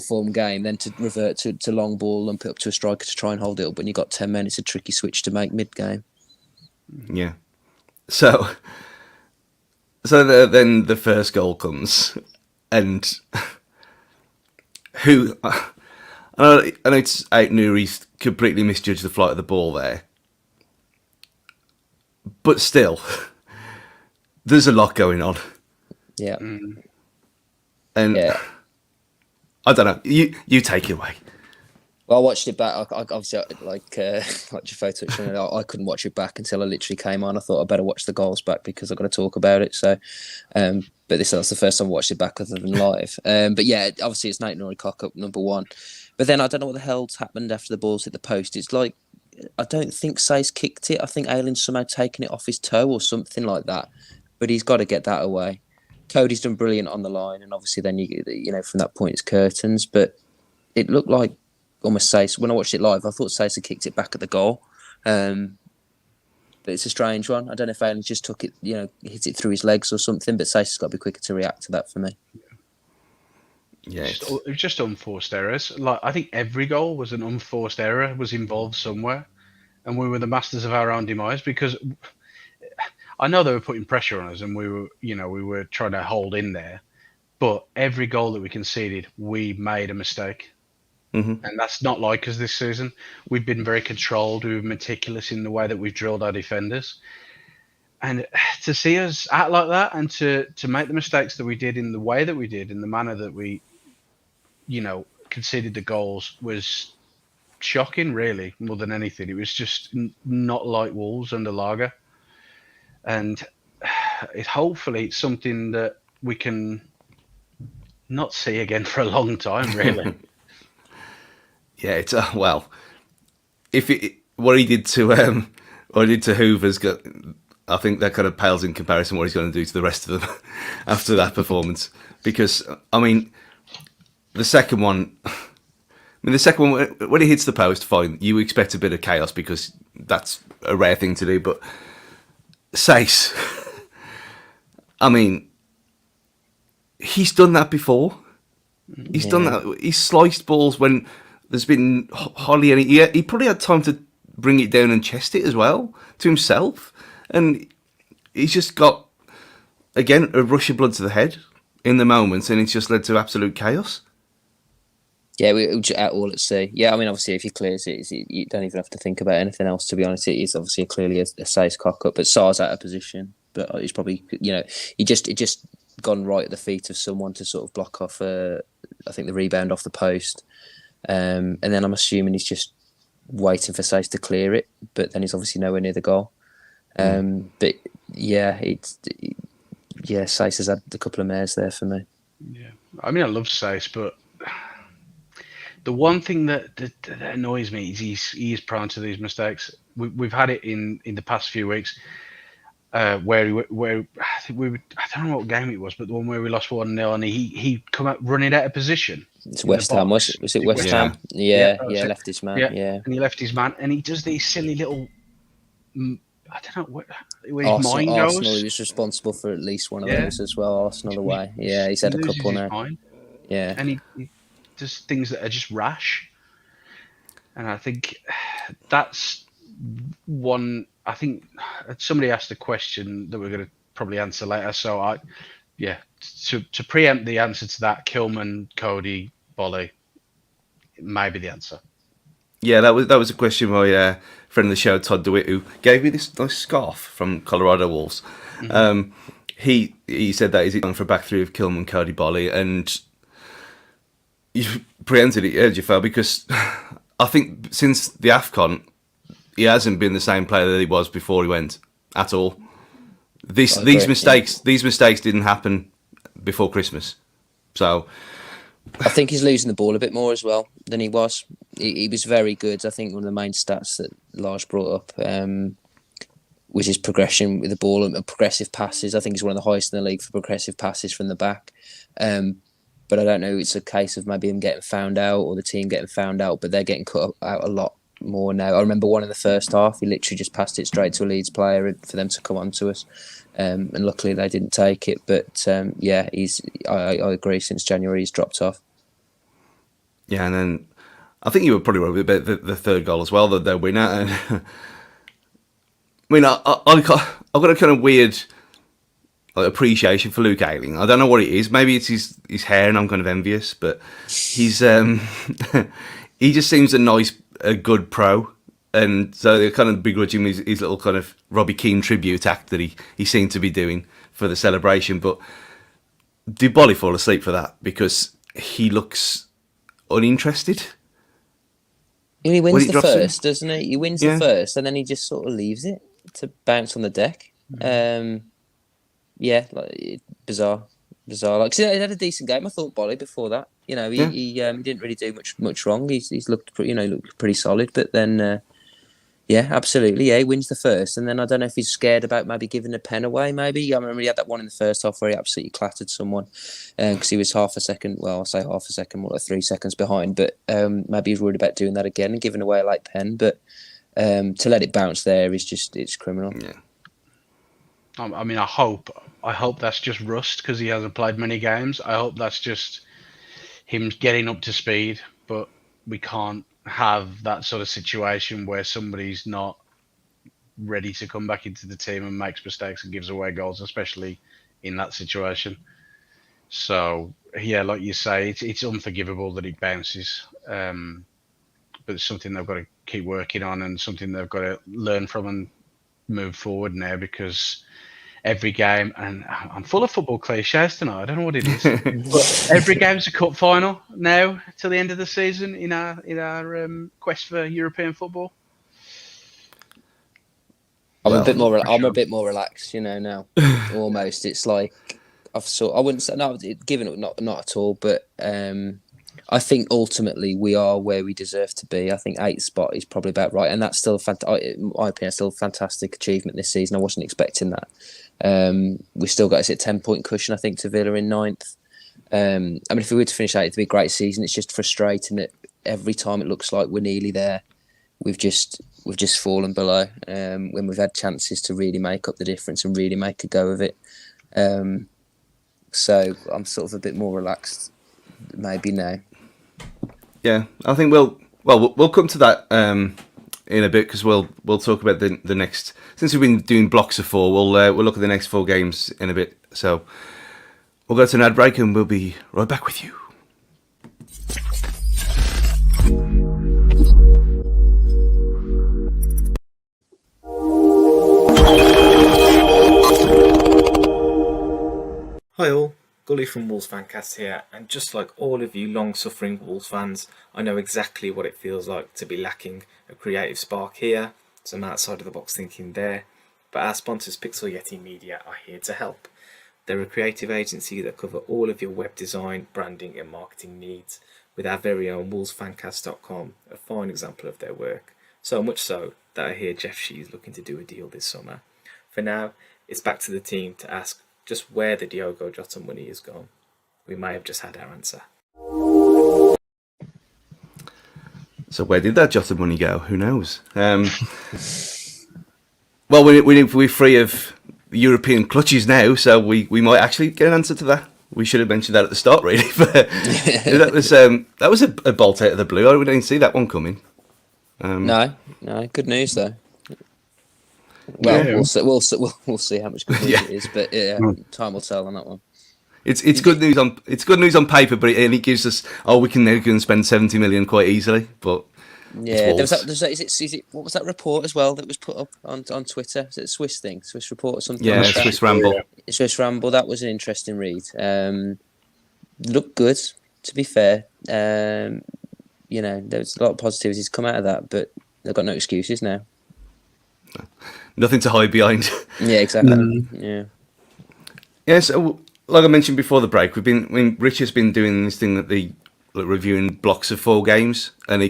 Speaker 4: form game, then to revert to long ball and put up to a striker to try and hold it up when you've got 10 men, it's a tricky switch to make mid game.
Speaker 2: Yeah. So then the first goal comes, and I know it's out Nouri's completely misjudged the flight of the ball there, but still, there's a lot going on.
Speaker 4: Yeah.
Speaker 2: And
Speaker 4: yeah.
Speaker 2: I don't know. You take it away.
Speaker 4: Well, I watched it back. Obviously, like Jefoe touched on it, I couldn't watch it back until I literally came on. I thought I better watch the goals back because I've got to talk about it. So, but that's the first time I watched it back other than live. But yeah, obviously it's Nate Nouri cock up number 1. But then I don't know what the hell's happened after the ball's hit the post. It's like I don't think Say's kicked it. I think Aylin's somehow taken it off his toe or something like that. But he's got to get that away. Cody's done brilliant on the line, and obviously then from that point it's curtains. But it looked like almost Sace. When I watched it live, I thought Sace had kicked it back at the goal. But it's a strange one. I don't know if Ayling just took it, hit it through his legs or something. But Sace has got to be quicker to react to that for me.
Speaker 2: Yeah,
Speaker 3: it was just unforced errors. Like I think every goal was an unforced error, was involved somewhere, and we were the masters of our own demise because. I know they were putting pressure on us, and we were trying to hold in there. But every goal that we conceded, we made a mistake, and that's not like us this season. We've been very controlled. We were meticulous in the way that we've drilled our defenders, and to see us act like that, and to make the mistakes that we did in the way that we did, in the manner that we, conceded the goals, was shocking. Really, more than anything, it was just not like Wolves under Lager. And hopefully it's something that we can not see again for a long time, really.
Speaker 2: Yeah, it's well, what he did to Hoover's got, I think that kind of pales in comparison what he's going to do to the rest of them after that performance. Because I mean, the second one, when he hits the post, fine, you expect a bit of chaos because that's a rare thing to do. But Sace, I mean, he's done that before. He's done that. He's sliced balls when there's been hardly any. He probably had time to bring it down and chest it as well to himself, and he's just got again a rush of blood to the head in the moment, and it's just led to absolute chaos.
Speaker 4: Yeah, we all at sea. Yeah, I mean, obviously, if he clears it, you don't even have to think about anything else. To be honest, it is obviously clearly a Sace cock up, but Sar's out of position. But he's probably, he just gone right at the feet of someone to sort of block off. I think the rebound off the post, and then I'm assuming he's just waiting for Sace to clear it. But then he's obviously nowhere near the goal. But yeah, Sace has had a couple of mares there for me.
Speaker 3: Yeah, I mean, I love Sace, but the one thing that annoys me is he is prone to these mistakes. We've had it in the past few weeks where I think I don't know what game it was, but the one where we lost 1-0 and he come up running out of position.
Speaker 4: It's West Ham, was it West Ham? Yeah, left his man. Yeah,
Speaker 3: and he left his man, and he does these silly little. I don't know where his mind goes.
Speaker 4: Arsenal, he was responsible for at least one of those as well. Arsenal away. Yeah, he's had a couple now.
Speaker 3: Mind.
Speaker 4: Yeah,
Speaker 3: and he does things that are just rash, and I think that's one. I think somebody asked a question that we're going to probably answer later. So to preempt the answer to that, Kilman, Cody, Bolly, maybe the answer. Yeah,
Speaker 2: that was a question my friend of the show, Todd DeWitt, who gave me this nice scarf from Colorado Wolves. Mm-hmm. He said that he's going for a back three of Kilman, Cody, Bolly, and you preempted it, Jefoe, because I think since the AFCON, he hasn't been the same player that he was before he went at all. These mistakes didn't happen before Christmas, so
Speaker 4: I think he's losing the ball a bit more as well than he was. He was very good. I think one of the main stats that Lars brought up was his progression with the ball and progressive passes. I think he's one of the highest in the league for progressive passes from the back. But I don't know, it's a case of maybe him getting found out or the team getting found out, but they're getting cut out a lot more now. I remember one in the first half, he literally just passed it straight to a Leeds player for them to come on to us. And luckily they didn't take it. But I agree, since January he's dropped off.
Speaker 2: Yeah, and then I think you were probably right about the third goal as well, the winner. And I mean, I've got a kind of weird appreciation for Luke Ayling. I don't know what it is. Maybe it's his hair, and I'm kind of envious. But he's he just seems a good pro, and so they're kind of begrudging his little kind of Robbie Keane tribute act that he seemed to be doing for the celebration. But did Bolly fall asleep for that? Because he looks uninterested.
Speaker 4: He wins the first, doesn't he? He wins the first, and then he just sort of leaves it to bounce on the deck. Bizarre. Like, he had a decent game. I thought Bolly before that. He didn't really do much wrong. He's looked pretty solid. But then, absolutely, he wins the first, and then I don't know if he's scared about maybe giving a pen away. Maybe I remember he had that one in the first half where he absolutely clattered someone because he was half a second. Well, I'll say half a second, more like 3 seconds behind. But maybe he's worried about doing that again and giving away a late pen. But to let it bounce there is it's criminal.
Speaker 2: Yeah.
Speaker 3: I mean, I hope that's just rust because he hasn't played many games. I hope that's just him getting up to speed, but we can't have that sort of situation where somebody's not ready to come back into the team and makes mistakes and gives away goals, especially in that situation. So, like you say, it's unforgivable that it bounces, but it's something they've got to keep working on and something they've got to learn from and move forward now, because every game, and I'm full of football cliches tonight, I don't know what it is, but every game's a cup final now till the end of the season in our quest for European football.
Speaker 4: I'm a bit more relaxed, now. Almost, it's like I wouldn't say no, given it not at all, but I think ultimately we are where we deserve to be. I think 8th spot is probably about right, and that's still in my opinion, still a fantastic achievement this season. I wasn't expecting that. We still got us at 10-point cushion, I think, to Villa in 9th. I mean, if we were to finish 8th, it'd be a great season. It's just frustrating that every time it looks like we're nearly there, we've just fallen below when we've had chances to really make up the difference and really make a go of it. So I'm sort of a bit more relaxed maybe now.
Speaker 2: Yeah, I think we'll come to that in a bit, because we'll talk about the next. Since we've been doing blocks of 4, we'll look at the next 4 games in a bit. So we'll go to an ad break and we'll be right back with you.
Speaker 5: Hi all, Gully from Wolves Fancast here, and just like all of you long-suffering Wolves fans, I know exactly what it feels like to be lacking a creative spark here, some outside-of-the-box thinking there, but our sponsors Pixel Yeti Media are here to help. They're a creative agency that cover all of your web design, branding and marketing needs, with our very own WolvesFancast.com, a fine example of their work, so much so that I hear Jeff Shee's looking to do a deal this summer. For now, it's back to the team to ask just where the Diogo Jota money is gone. We may have just had our answer.
Speaker 2: So where did that Jota money go? Who knows? Well, we're free of European clutches now, so we might actually get an answer to that. We should have mentioned that at the start, really. But that was a bolt out of the blue. I didn't see that one coming.
Speaker 4: No, good news though. Well,
Speaker 3: Yeah.
Speaker 4: we'll see how much good news it is, but yeah, time will tell on that one.
Speaker 2: It's good news on paper, but it gives us we can now go and spend 70 million quite easily. But
Speaker 4: yeah, there's that. Is it what was that report as well that was put up on Twitter? Is it a Swiss report or something?
Speaker 2: yeah,
Speaker 4: like that?
Speaker 2: Swiss Ramble.
Speaker 4: Swiss Ramble. That was an interesting read. Looked good, to be fair. You know, there's a lot of positivities come out of that, but they've got no excuses now.
Speaker 2: Nothing to hide behind.
Speaker 4: Yeah, exactly. Yeah.
Speaker 2: Yeah, so like I mentioned before the break, Rich has been doing this thing reviewing blocks of 4 games, and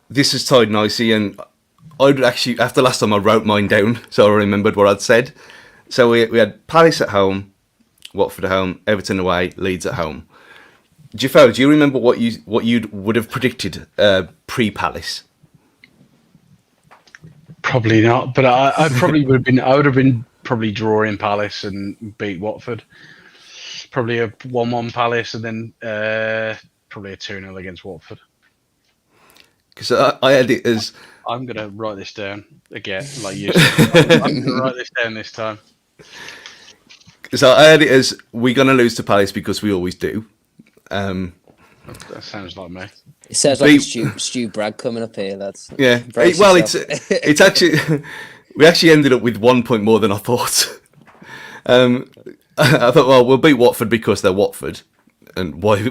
Speaker 2: this is tied nicely. And I'd actually, after last time, I wrote mine down, so I remembered what I'd said. So we had Palace at home, Watford at home, Everton away, Leeds at home. Jefoe, do you remember what you would have predicted pre-Palace?
Speaker 3: Probably not, but I probably would have been. I would have been probably drawing Palace and beat Watford. Probably a 1-1 Palace, and then probably a 2-0 against Watford.
Speaker 2: Because I had it as
Speaker 3: I'm gonna write this down again, like you said. I'm gonna write this down this time.
Speaker 2: So I had it as we're gonna lose to Palace because we always do.
Speaker 3: That sounds like me.
Speaker 4: It sounds like Stu Bragg coming up here, lads.
Speaker 2: Yeah.
Speaker 4: Brace
Speaker 2: Well,
Speaker 4: yourself.
Speaker 2: it's actually we actually ended up with 1 point more than I thought. I thought, well, we'll beat Watford because they're Watford, and why?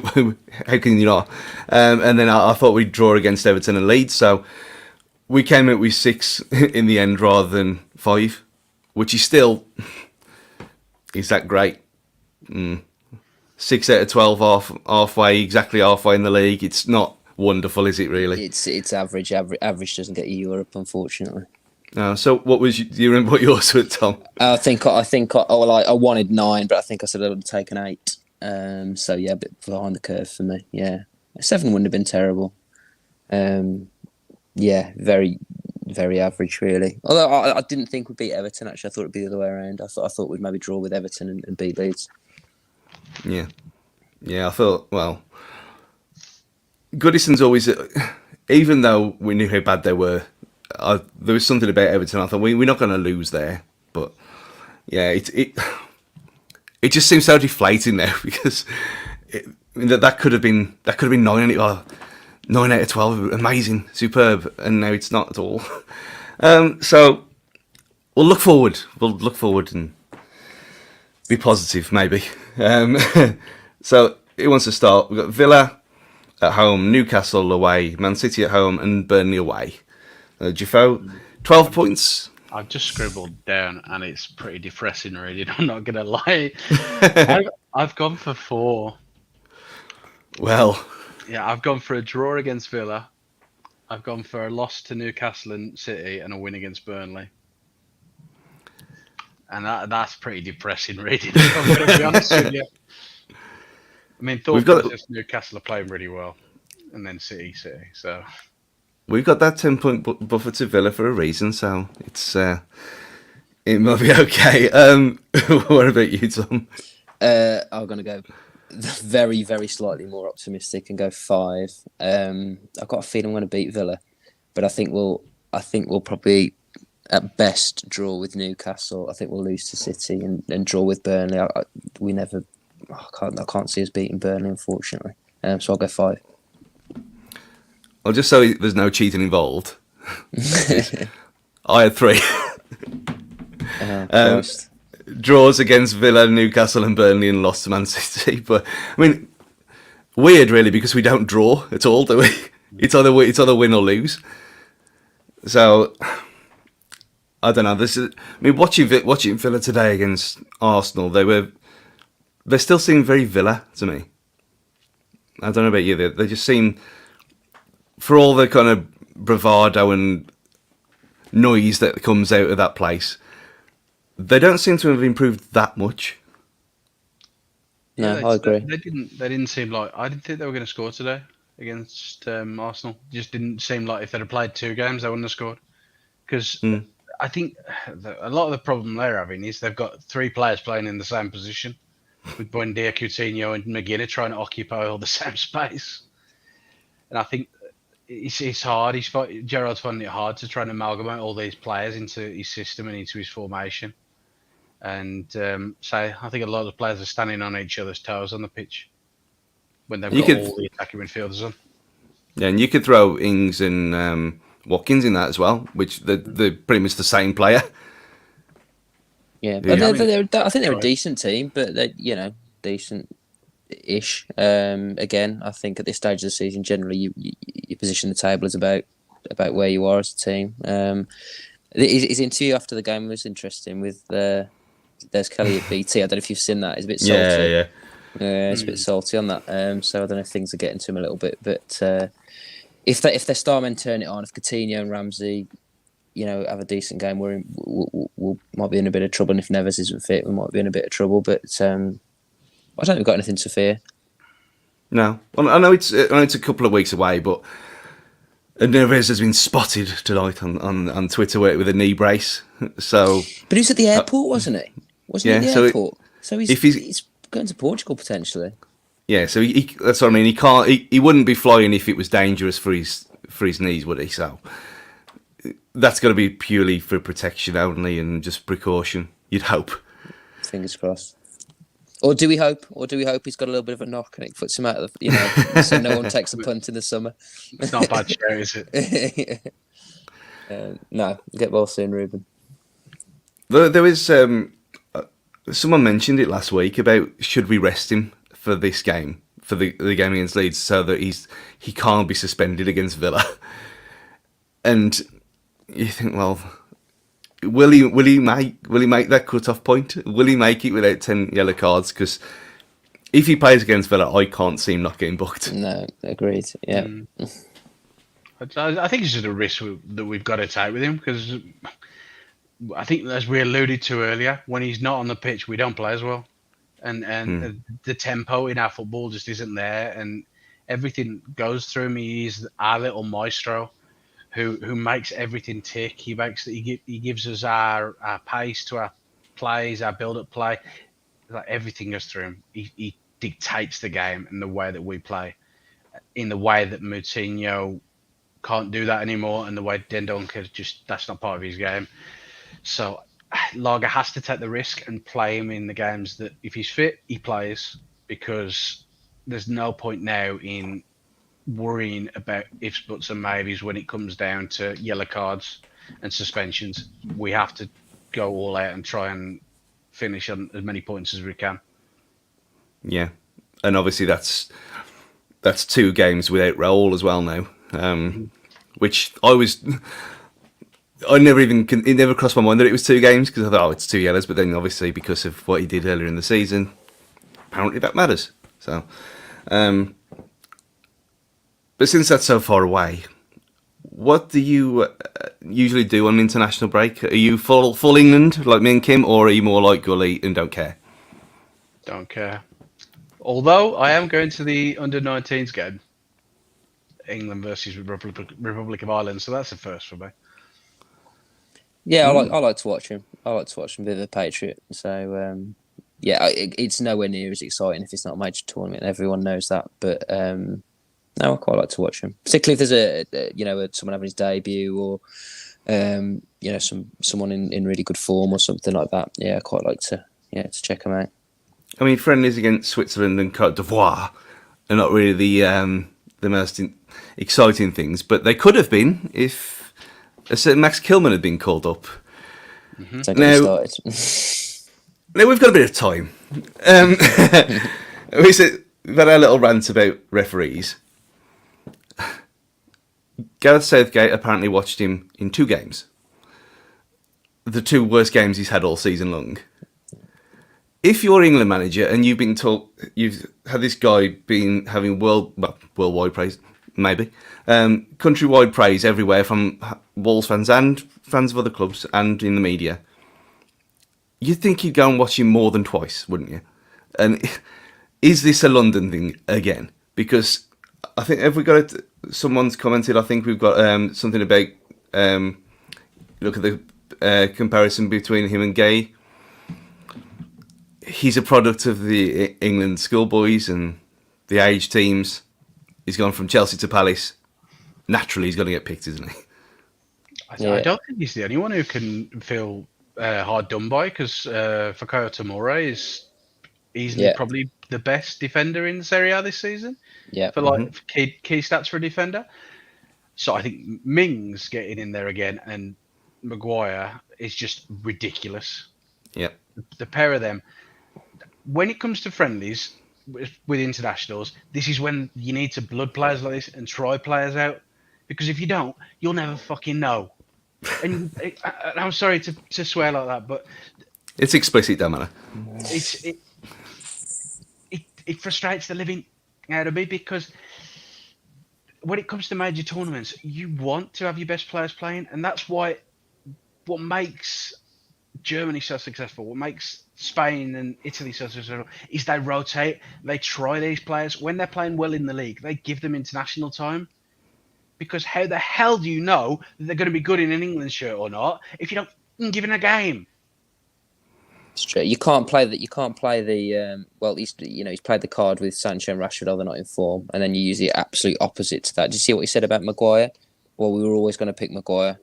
Speaker 2: How can you not? And then I thought we'd draw against Everton and Leeds, so we came out with 6 in the end rather than 5, which is still is that great? 6 out of 12, halfway, exactly halfway in the league. It's not wonderful, is it? Really?
Speaker 4: It's average. Average doesn't get you Europe, unfortunately.
Speaker 2: So what was? Do you remember what yours were, Tom?
Speaker 4: I wanted 9, but I think I said I would have taken 8. So yeah, a bit behind the curve for me. Yeah, 7 wouldn't have been terrible. Yeah, very, very average, really. Although I didn't think we'd beat Everton. Actually, I thought it'd be the other way around. I thought we'd maybe draw with Everton and beat Leeds.
Speaker 2: Yeah. I thought, well, Goodison's always, even though we knew how bad they were, there was something about Everton. I thought we're not going to lose there, but yeah, it just seems so deflating now because that could have been 9 out of 12, amazing, superb, and now it's not at all. So we'll look forward. And be positive, maybe. So who wants to start? We've got Villa at home, Newcastle away, Man City at home, and Burnley away. Jefoe, 12 points.
Speaker 3: I've just scribbled down, and it's pretty depressing, really. I'm not gonna lie. I've gone for 4.
Speaker 2: Well,
Speaker 3: Yeah, I've gone for a draw against Villa. I've gone for a loss to Newcastle and City and a win against Burnley. And that's pretty depressing, reading. I'm going to be honest with you. I mean, thought process Newcastle are playing really well, and then City. So
Speaker 2: we've got that 10-point buffer to Villa for a reason, so it might be okay. What about you, Tom?
Speaker 4: I'm going to go very, very slightly more optimistic and go 5. I've got a feeling I'm going to beat Villa, but I think we'll probably at best draw with Newcastle. I think we'll lose to City and draw with Burnley. I can't see us beating Burnley, unfortunately. So I'll go 5.
Speaker 2: Well, just so there's no cheating involved, I had 3. Draws against Villa, Newcastle and Burnley and lost to Man City. But, I mean, weird really, because we don't draw at all, do we? It's either win or lose. So, I don't know. Watching Villa today against Arsenal, they still seem very Villa to me. I don't know about you. They just seem, for all the kind of bravado and noise that comes out of that place, they don't seem to have improved that much.
Speaker 4: No, I agree.
Speaker 3: They didn't seem like. I didn't think they were going to score today against Arsenal. It just didn't seem like if they'd have played 2 games, they wouldn't have scored. Because I think a lot of the problem they're having is they've got 3 players playing in the same position, with Buendia, Coutinho, and McGinn trying to occupy all the same space. And I think it's hard. Gerrard's finding it hard to try and amalgamate all these players into his system and into his formation. And I think a lot of the players are standing on each other's toes on the pitch when they've got all the attacking midfielders on.
Speaker 2: Yeah, and you could throw Ings and Watkins in that as well, which they're pretty much the same player.
Speaker 4: Yeah, but I think they're a decent team, but they're decent-ish. Again, I think at this stage of the season, generally you position the table as about where you are as a team. His interview after the game was interesting with there's Kelly at BT. I don't know if you've seen that. It's a bit salty.
Speaker 2: Yeah.
Speaker 4: It's a bit salty on that. So I don't know if things are getting to him a little bit. But if their star men turn it on, if Coutinho and Ramsey, have a decent game, we might be in a bit of trouble. And if Neves isn't fit, we might be in a bit of trouble. But I don't think we've got anything to fear.
Speaker 2: No, well, I know it's a couple of weeks away, but Neves has been spotted tonight on Twitter with a knee brace. So,
Speaker 4: but he was at the airport, wasn't he? Wasn't he at the airport? So he's going to Portugal potentially.
Speaker 2: Yeah, so that's what I mean. He wouldn't be flying if it was dangerous for his knees, would he? So that's got to be purely for protection only and just precaution. You'd hope.
Speaker 4: Fingers crossed. Or do we hope he's got a little bit of a knock and it puts him out of so no one takes a punt in the summer.
Speaker 3: It's not a bad show, is it?
Speaker 4: No, get well soon, Ruben.
Speaker 2: There was someone mentioned it last week about should we rest him for this game, for the game against Leeds, so that he can't be suspended against Villa. And you think, well, will he make that cut-off point? Will he make it without 10 yellow cards? Because if he plays against Villa, I can't see him not getting booked.
Speaker 4: No, agreed. Yeah.
Speaker 3: I think it's just a risk that we've got to take with him, because I think, as we alluded to earlier, when he's not on the pitch, we don't play as well. And the tempo in our football just isn't there, and everything goes through him. He's our little maestro who makes everything tick. He gives us our pace to our plays, our build-up play. Like, everything goes through him. He dictates the game and the way that we play, in the way that Moutinho can't do that anymore, and the way Dendoncker that's not part of his game. So Lager has to take the risk and play him in the games that, if he's fit, he plays, because there's no point now in worrying about ifs, buts and maybes when it comes down to yellow cards and suspensions. We have to go all out and try and finish on as many points as we can. Yeah,
Speaker 2: and obviously that's 2 games without Raul as well now, which it never crossed my mind that it was 2 games, because I thought, it's 2 yellows, but then obviously because of what he did earlier in the season, apparently that matters. So But since that's so far away, what do you usually do on international break? Are you full England like me and Kim, or are you more like Gully and don't care?
Speaker 3: Don't care. Although I am going to the under-19s game, England versus Republic of Ireland, so that's a first for me.
Speaker 4: Yeah, I like to watch him. I like to watch him, a bit of a patriot. So yeah, it's nowhere near as exciting if it's not a major tournament. Everyone knows that, but no, I quite like to watch him, particularly if there's someone having his debut or someone in really good form or something like that. Yeah, I quite like to check him out.
Speaker 2: I mean, friendlies against Switzerland and Côte d'Ivoire are not really the most exciting things, but they could have been if a certain Max Kilman had been called up.
Speaker 4: Don't get me started.
Speaker 2: Now we've got a bit of time. We've had our little rant about referees. Gareth Southgate apparently watched him in 2 games. The 2 worst games he's had all season long. If you're England manager and you've been told you've had this guy having worldwide praise, maybe countrywide praise everywhere from Wolves fans and fans of other clubs and in the media, you'd think you'd go and watch him more than twice, wouldn't you? And is this a London thing again? Because I think someone's commented. I think we've got something about look at the comparison between him and Gay. He's a product of the England schoolboys and the age teams. He's gone from Chelsea to Palace. Naturally, he's going to get picked, isn't he?
Speaker 3: I don't think he's the only one who can feel hard done by, because Fikayo Tomori he's probably the best defender in Serie A this season.
Speaker 4: Yeah,
Speaker 3: for key stats for a defender. So I think Mings getting in there again and Maguire is just ridiculous.
Speaker 2: Yeah,
Speaker 3: the pair of them. When it comes to friendlies with internationals, this is when you need to blood players like this and try players out, because if you don't, you'll never fucking know. And I'm sorry to swear like that, but
Speaker 2: it's explicit, don't matter.
Speaker 3: It frustrates the living out of me, because when it comes to major tournaments, you want to have your best players playing, and that's why what makes Germany so successful, what makes Spain and Italy so successful, is they rotate, they try these players. When they're playing well in the league, they give them international time. Because how the hell do you know that they're going to be good in an England shirt or not if you don't give them a game?
Speaker 4: It's true. You can't play that. You can't play the. He's played the card with Sancho and Rashford. Oh, they're not in form, and then you use the absolute opposite to that. Did you see what he said about Maguire? Well, we were always going to pick Maguire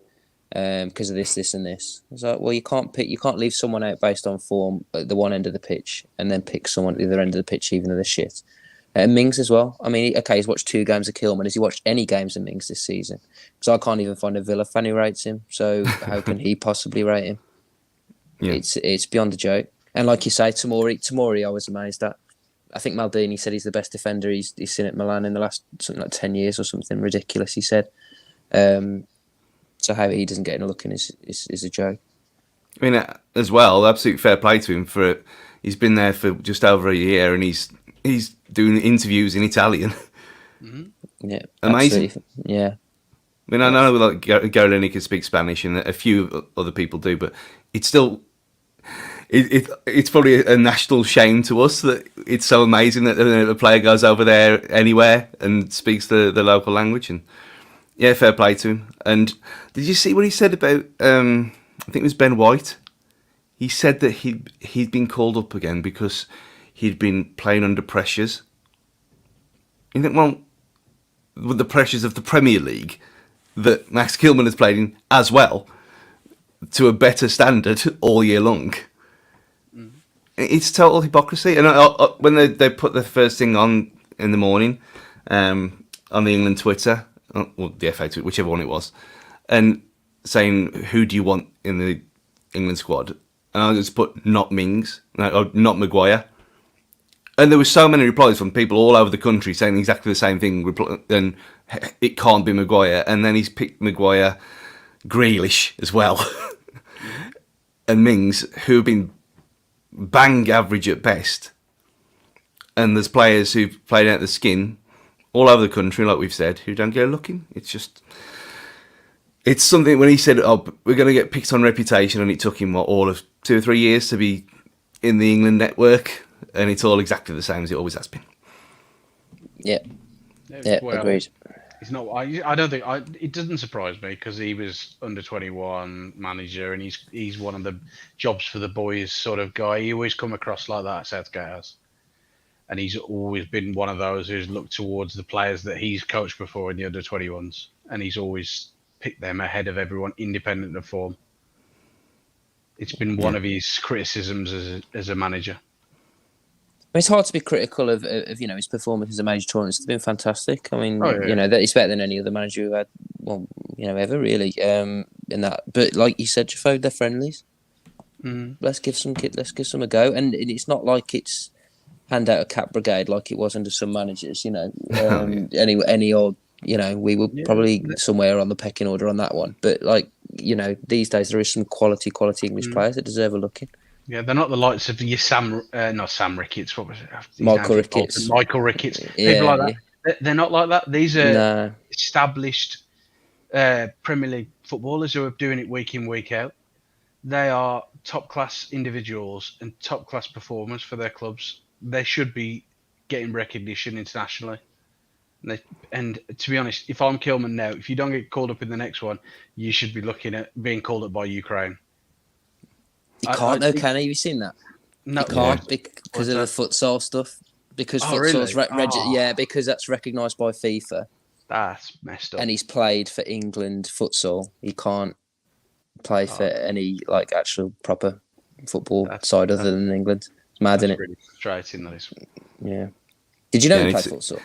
Speaker 4: because of this, and this. I was like, well, you can't leave someone out based on form at the one end of the pitch, and then pick someone at the other end of the pitch, even though they're shit. Mings as well. I mean, okay, he's watched 2 games of Kilman. Has he watched any games of Mings this season? Because I can't even find a Villa fan who rates him. So how can he possibly rate him? Yeah. It's beyond a joke. And like you say, Tomori, I was amazed at. I think Maldini said he's the best defender he's seen at Milan in the last something like 10 years or something ridiculous, he said. So how he doesn't get a look in is a joke.
Speaker 2: I mean, as well, absolute fair play to him he's been there for just over a year, and he's doing interviews in Italian.
Speaker 4: Mm-hmm. Yeah,
Speaker 2: amazing.
Speaker 4: Absolutely. Yeah.
Speaker 2: I mean, I know like Gary Lineker can speak Spanish, and a few other people do, but it's still it's probably a national shame to us that it's so amazing that a player goes over there anywhere and speaks the local language. And yeah, fair play to him. And did you see what he said about? I think it was Ben White. He said that he'd been called up again because he'd been playing under pressures. You think, well, with the pressures of the Premier League that Max Kilman has played in as well, to a better standard all year long. Mm. It's total hypocrisy. And when they put the first thing on in the morning on the England Twitter, or the FA Twitter, whichever one it was, and saying, who do you want in the England squad? And I just put, not Mings, not Maguire. And there were so many replies from people all over the country saying exactly the same thing. And it can't be Maguire. And then he's picked Maguire, Grealish as well. And Mings, who have been bang average at best. And there's players who've played out the skin all over the country, like we've said, who don't go looking. It's something when he said, "Oh, we're going to get picked on reputation," and it took him all of 2 or 3 years to be in the England network, and it's all exactly the same as it always has been.
Speaker 4: Yeah, agreed.
Speaker 3: He's not. I don't think. It doesn't surprise me because he was under 21 manager, and he's one of the jobs for the boys sort of guy. He always come across like that, Southgate has. And he's always been one of those who's looked towards the players that he's coached before in the under 21s, and he's always picked them ahead of everyone, independent of form. It's been one of his criticisms as a manager.
Speaker 4: It's hard to be critical of his performance as a major tournament. It's been fantastic. I mean, that he's better than any other manager who had, ever really. In that, but like you said, Jefoe, they're friendlies. Let's give some a go, and it's not like it's hand out a cap brigade like it was under some managers. Any old. We were probably somewhere on the pecking order on that one. But these days there is some quality English players that deserve a look in. Yeah,
Speaker 3: they're not the likes of your not Sam Ricketts. What was it?
Speaker 4: Michael Ricketts.
Speaker 3: People like that. Yeah. They're not like that. These are established Premier League footballers who are doing it week in, week out. They are top class individuals and top class performers for their clubs. They should be getting recognition internationally. And to be honest, if I'm Kilman now, if you don't get called up in the next one, you should be looking at being called up by Ukraine.
Speaker 4: You can't, can you? Have you seen that?
Speaker 3: No,
Speaker 4: you can't because of the futsal stuff. Because futsal's because that's recognised by FIFA.
Speaker 3: That's messed up.
Speaker 4: And he's played for England futsal. He can't play for any actual proper football side other than England. It's mad, isn't it?
Speaker 3: Really frustrating, that is.
Speaker 4: Yeah. Did you know he played futsal?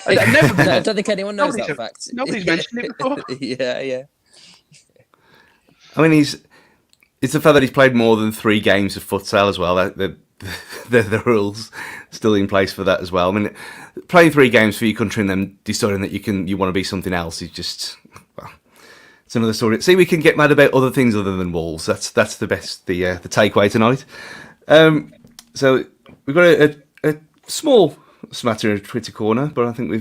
Speaker 3: I
Speaker 4: don't think anyone knows that fact.
Speaker 3: Nobody's mentioned it before.
Speaker 4: Yeah.
Speaker 2: I mean, it's the fact that he's played more than 3 games of futsal as well. The rules still in place for that as well. I mean, playing 3 games for your country and then deciding that you want to be something else is just, it's another story. See, we can get mad about other things other than Wolves. That's the best the takeaway tonight. So we've got a small smattering of Twitter corner, but I think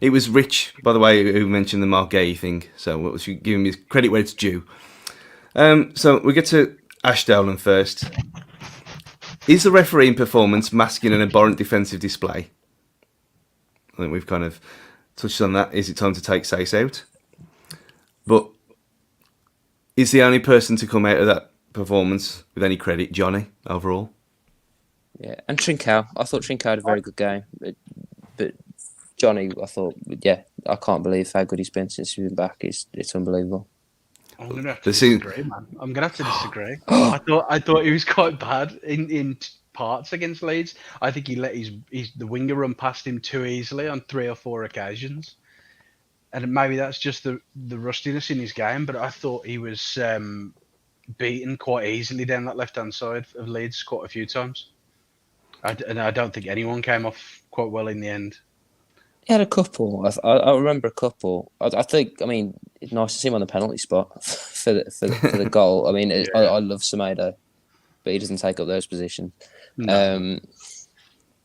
Speaker 2: it was Rich, by the way, who mentioned the Margay thing. So we should give him his credit where it's due. So we get to Ash Dowland first. Is the refereeing performance masking an abhorrent defensive display? I think we've kind of touched on that. Is it time to take Sace out? But is the only person to come out of that performance with any credit Johnny overall?
Speaker 4: Yeah, and TrincWOW. I thought TrincWOW had a very good game. But Johnny, I thought, I can't believe how good he's been since he's been back. It's unbelievable.
Speaker 3: I'm gonna have to disagree, man. I'm gonna have to disagree. I thought he was quite bad in parts against Leeds. I think he let the winger run past him too easily on 3 or 4 occasions, and maybe that's just the rustiness in his game. But I thought he was beaten quite easily down that left hand side of Leeds quite a few times. And I don't think anyone came off quite well in the end.
Speaker 4: He had a couple. I remember a couple. I think. I mean, it's nice to see him on the penalty spot for the goal. I mean, I love Semedo, but he doesn't take up those positions. No.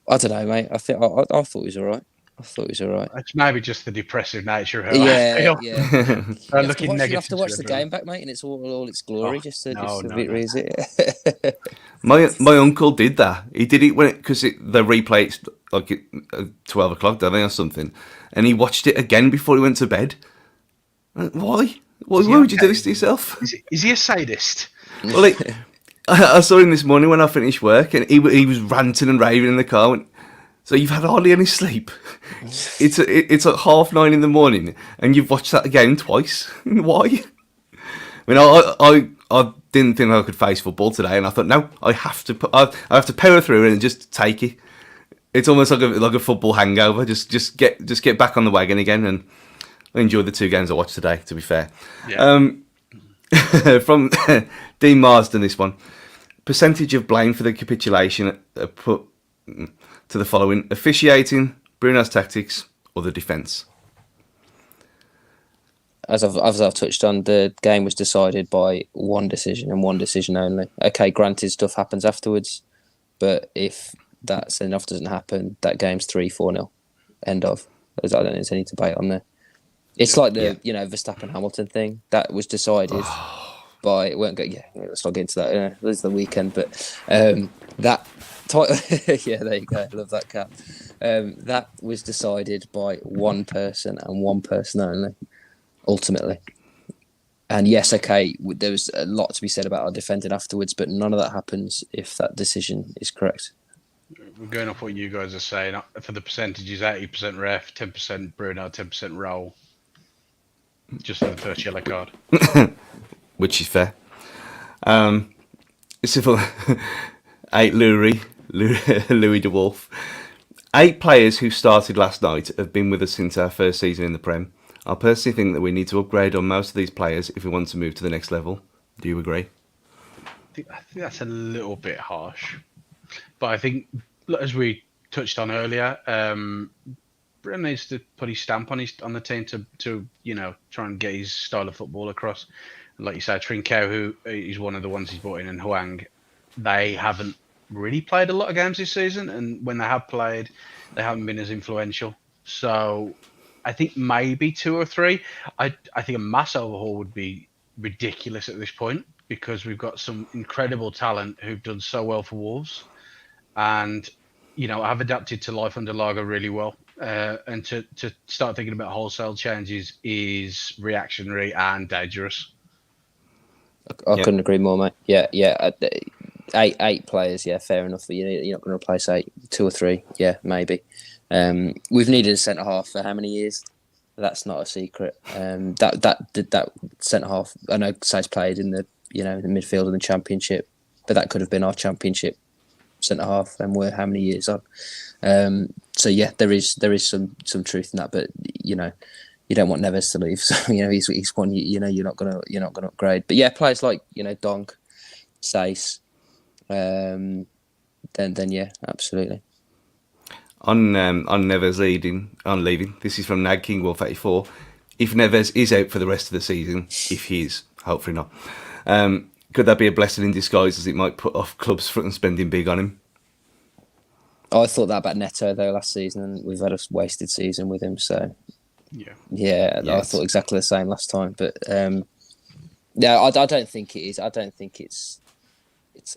Speaker 4: I don't know, mate. I thought he was all right.
Speaker 3: It's maybe just the depressive nature of
Speaker 4: it.
Speaker 3: Yeah.
Speaker 4: You have to watch the game back, mate, and it's all its glory just to read it.
Speaker 2: My uncle did that. He did it because the replay it's like at 12 o'clock, don't they, or something, and he watched it again before he went to bed. Why? Why would you do this to yourself?
Speaker 3: Is he a sadist?
Speaker 2: Well, I saw him this morning when I finished work, and he was ranting and raving in the car. So you've had hardly any sleep. It's like 9:30 in the morning, and you've watched that again twice. Why? I mean, I didn't think I could face football today, and I thought, no, I have to power through it and just take it. It's almost like a football hangover. Just get back on the wagon again, and I enjoyed the 2 games I watched today. To be fair, from Dean Marsden, this one percentage of blame for the capitulation put to the following: officiating, Bruno's tactics, or the defence.
Speaker 4: As I've touched on, the game was decided by one decision and one decision only. Okay, granted, stuff happens afterwards, but if that's enough doesn't happen, that game's 3-4-0. End of. I don't think there's any debate on there. It's like the Verstappen Hamilton thing that was decided by. It won't go. Yeah, let's not get into that. This is the weekend, but that. Yeah, there you go. I love that cap. That was decided by one person and one person only, ultimately. And yes, okay, there was a lot to be said about our defending afterwards, but none of that happens if that decision is correct.
Speaker 3: We're going off what you guys are saying. For the percentages, 80% ref, 10% Bruno, 10% Raul. Just for the first yellow card.
Speaker 2: Which is fair. It's for 8 Louis de Wolf. 8 players who started last night have been with us since our first season in the Prem. I personally think that we need to upgrade on most of these players if we want to move to the next level. Do you agree?
Speaker 3: I think that's a little bit harsh. But I think, as we touched on earlier, Bruno needs to put his stamp on the team to try and get his style of football across. Like you said, TrincWOW, who is one of the ones he's brought in, and Huang, they haven't really played a lot of games this season, and when they have played, they haven't been as influential. So I think maybe 2 or 3. I think a mass overhaul would be ridiculous at this point, because we've got some incredible talent who've done so well for Wolves, and have adapted to life under Lager really well. And to start thinking about wholesale changes is reactionary and dangerous.
Speaker 4: I couldn't agree more, mate. Yeah. 8 players, yeah, fair enough. But you're not going to replace 8, 2 or 3. Yeah, maybe. We've needed a centre half for how many years? That's not a secret. That centre half, I know Say's played in the the midfield of the Championship, but that could have been our Championship centre half, and we're how many years on? So yeah, there is some truth in that, but you don't want Neves to leave, so he's one you're not gonna upgrade. But yeah, players like Donk, Sace, then yeah, absolutely.
Speaker 2: On Neves leaving. This is from Nag King Wolf 84. If Neves is out for the rest of the season, if he is, hopefully not, could that be a blessing in disguise, as it might put off clubs from spending big on him?
Speaker 4: I thought that about Neto though last season, and we've had a wasted season with him. So yeah, I thought exactly the same last time. But I don't think it is. I don't think it's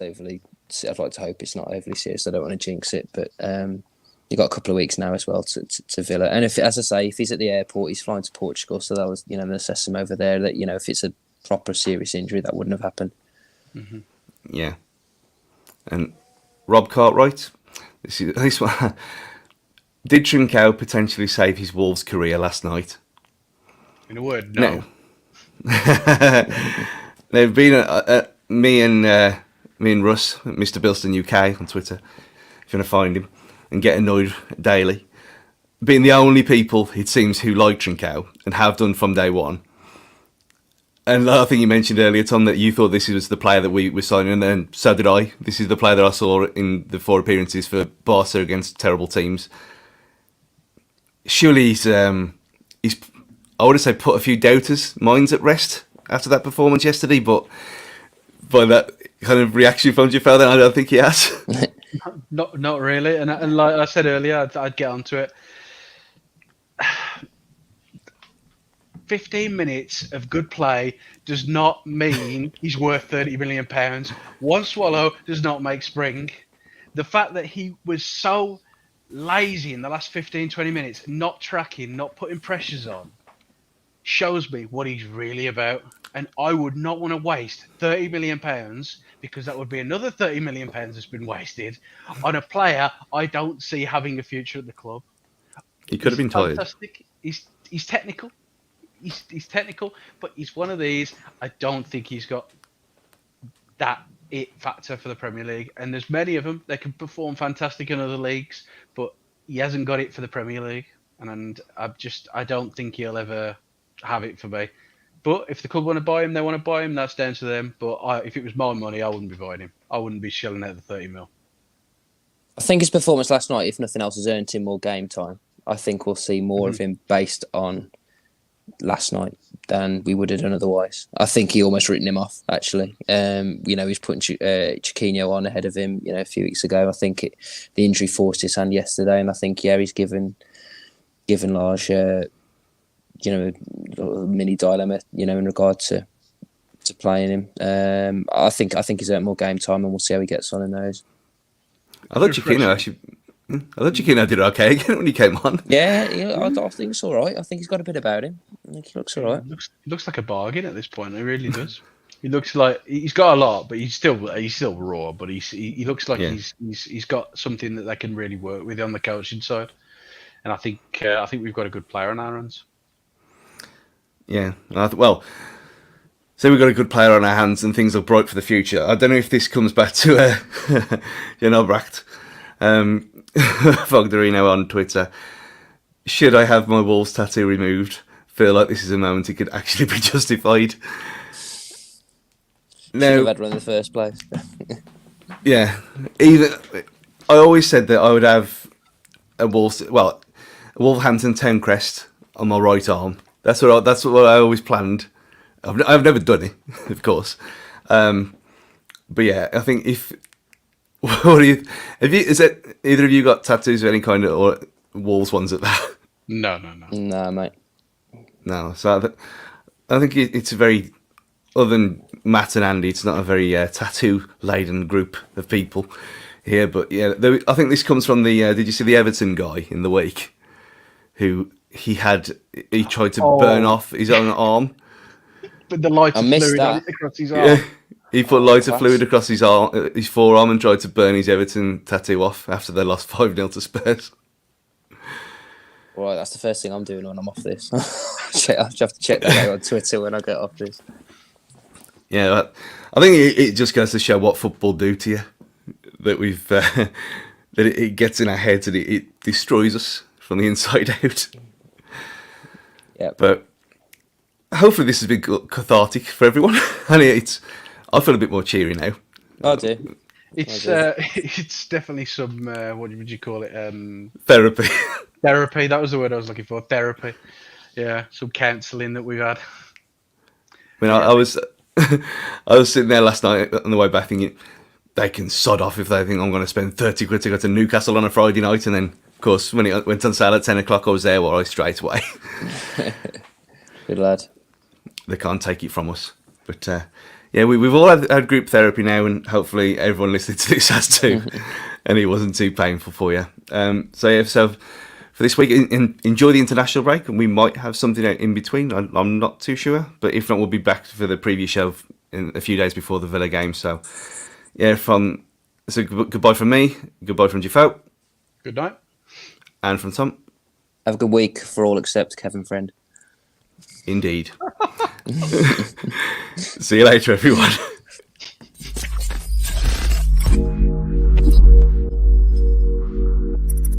Speaker 4: overly. I'd like to hope it's not overly serious. I don't want to jinx it, but you've got a couple of weeks now as well to Villa. And if, as I say, if he's at the airport, he's flying to Portugal, so that was they'll assess him over there. That if it's a proper serious injury, that wouldn't have happened.
Speaker 3: Mm-hmm.
Speaker 2: Yeah. And Rob Cartwright, this one. Did TrincWOW potentially save his Wolves career last night?
Speaker 3: In a word, no.
Speaker 2: There've been me and Russ, Mr. Bilston UK on Twitter, if you want to find him, and get annoyed daily, being the only people, it seems, who like TrincWOW and have done from day one. And I think you mentioned earlier, Tom, that you thought this was the player that we were signing, and so did I. This is the player that I saw in the 4 appearances for Barca against terrible teams. Surely he's I would have said put a few doubters' minds at rest after that performance yesterday, but by that kind of reaction from Jefoe, then I don't think he has.
Speaker 3: Not really, and like I said earlier, I'd get onto it. 15 minutes of good play does not mean he's worth £30 million. One swallow does not make spring. The fact that he was so lazy in the last 15-20 minutes, not tracking, not putting pressures on, shows me what he's really about. And I would not want to waste £30 million, because that would be another £30 million that's been wasted on a player I don't see having a future at the club.
Speaker 2: He could have been tired.
Speaker 3: Fantastic. He's technical. He's technical, but he's one of these. I don't think he's got that it factor for the Premier League. And there's many of them. They can perform fantastic in other leagues, but he hasn't got it for the Premier League. And I don't think he'll ever have it for me. But if the club want to buy him, they want to buy him. That's down to them. But if it was my money, I wouldn't be buying him. I wouldn't be shelling out the 30 mil.
Speaker 4: I think his performance last night, if nothing else, has earned him more game time. I think we'll see more of him based on last night than we would have done otherwise. I think he almost written him off, actually. He's putting Chiquinho on ahead of him, a few weeks ago. I think the injury forced his hand yesterday, and I think, he's given given large, you know, a mini dilemma, you know, in regard to playing him. I think he's earned more game time, and we'll see how he gets on in those.
Speaker 2: I thought Chiquinho did okay again when he came on.
Speaker 4: Yeah, I think it's all right. I think he's got a bit about him. I think he looks all right.
Speaker 3: He looks like a bargain at this point. He really does. He looks like he's got a lot, but he's still raw. But he looks like he's got something that they can really work with on the coaching side. And I think we've got a good player on our hands.
Speaker 2: Yeah, well, so we've got a good player on our hands, and things look bright for the future. I don't know if this comes back to Jan Albrecht, Fogderino on Twitter. Should I have my Wolves tattoo removed? Feel like this is a moment it could actually be justified.
Speaker 4: Should have had one in the first place.
Speaker 2: Yeah, I always said that I would have a Wolverhampton Town crest on my right arm. That's what I always planned. I've never done it, of course. But yeah, I think is it either of you got tattoos of any kind or Wolves ones at that?
Speaker 3: No,
Speaker 4: mate.
Speaker 2: No, so I think it's a very, other than Matt and Andy, it's not a very tattoo-laden group of people here. But yeah, I think this comes from the. Did you see the Everton guy in the week, who he tried to burn off his own arm?
Speaker 3: But the lighter fluid across his arm. Yeah,
Speaker 2: he put lighter fluid across his arm, his forearm, and tried to burn his Everton tattoo off after they lost 5-0 to Spurs.
Speaker 4: Well, that's the first thing I'm doing when I'm off this. I'll have to check that out on Twitter when I get off this.
Speaker 2: Yeah, I think it just goes to show what football do to you. That we've that it gets in our heads and it destroys us from the inside out.
Speaker 4: Yeah,
Speaker 2: but hopefully this has been cathartic for everyone. And I feel a bit more cheery now.
Speaker 4: I do.
Speaker 3: It's definitely some what would you call it?
Speaker 2: Therapy.
Speaker 3: Therapy. That was the word I was looking for. Therapy. Yeah, some counselling that we've had.
Speaker 2: I mean, I was sitting there last night on the way back thinking they can sod off if they think I'm going to spend 30 quid to go to Newcastle on a Friday night, and then of course when it went on sale at 10 o'clock, I was there straight away.
Speaker 4: Good lad.
Speaker 2: They can't take it from us, but. Yeah, we've all had group therapy now, and hopefully everyone listening to this has too, and it wasn't too painful for you. So for this week, enjoy the international break, and we might have something out in between. I'm not too sure, but if not, we'll be back for the preview show in a few days before the Villa game. So yeah, goodbye from me, goodbye from Jefoe.
Speaker 3: Good night.
Speaker 2: And from Tom.
Speaker 4: Have a good week for all except Kevin Friend.
Speaker 2: Indeed. See you later, everyone.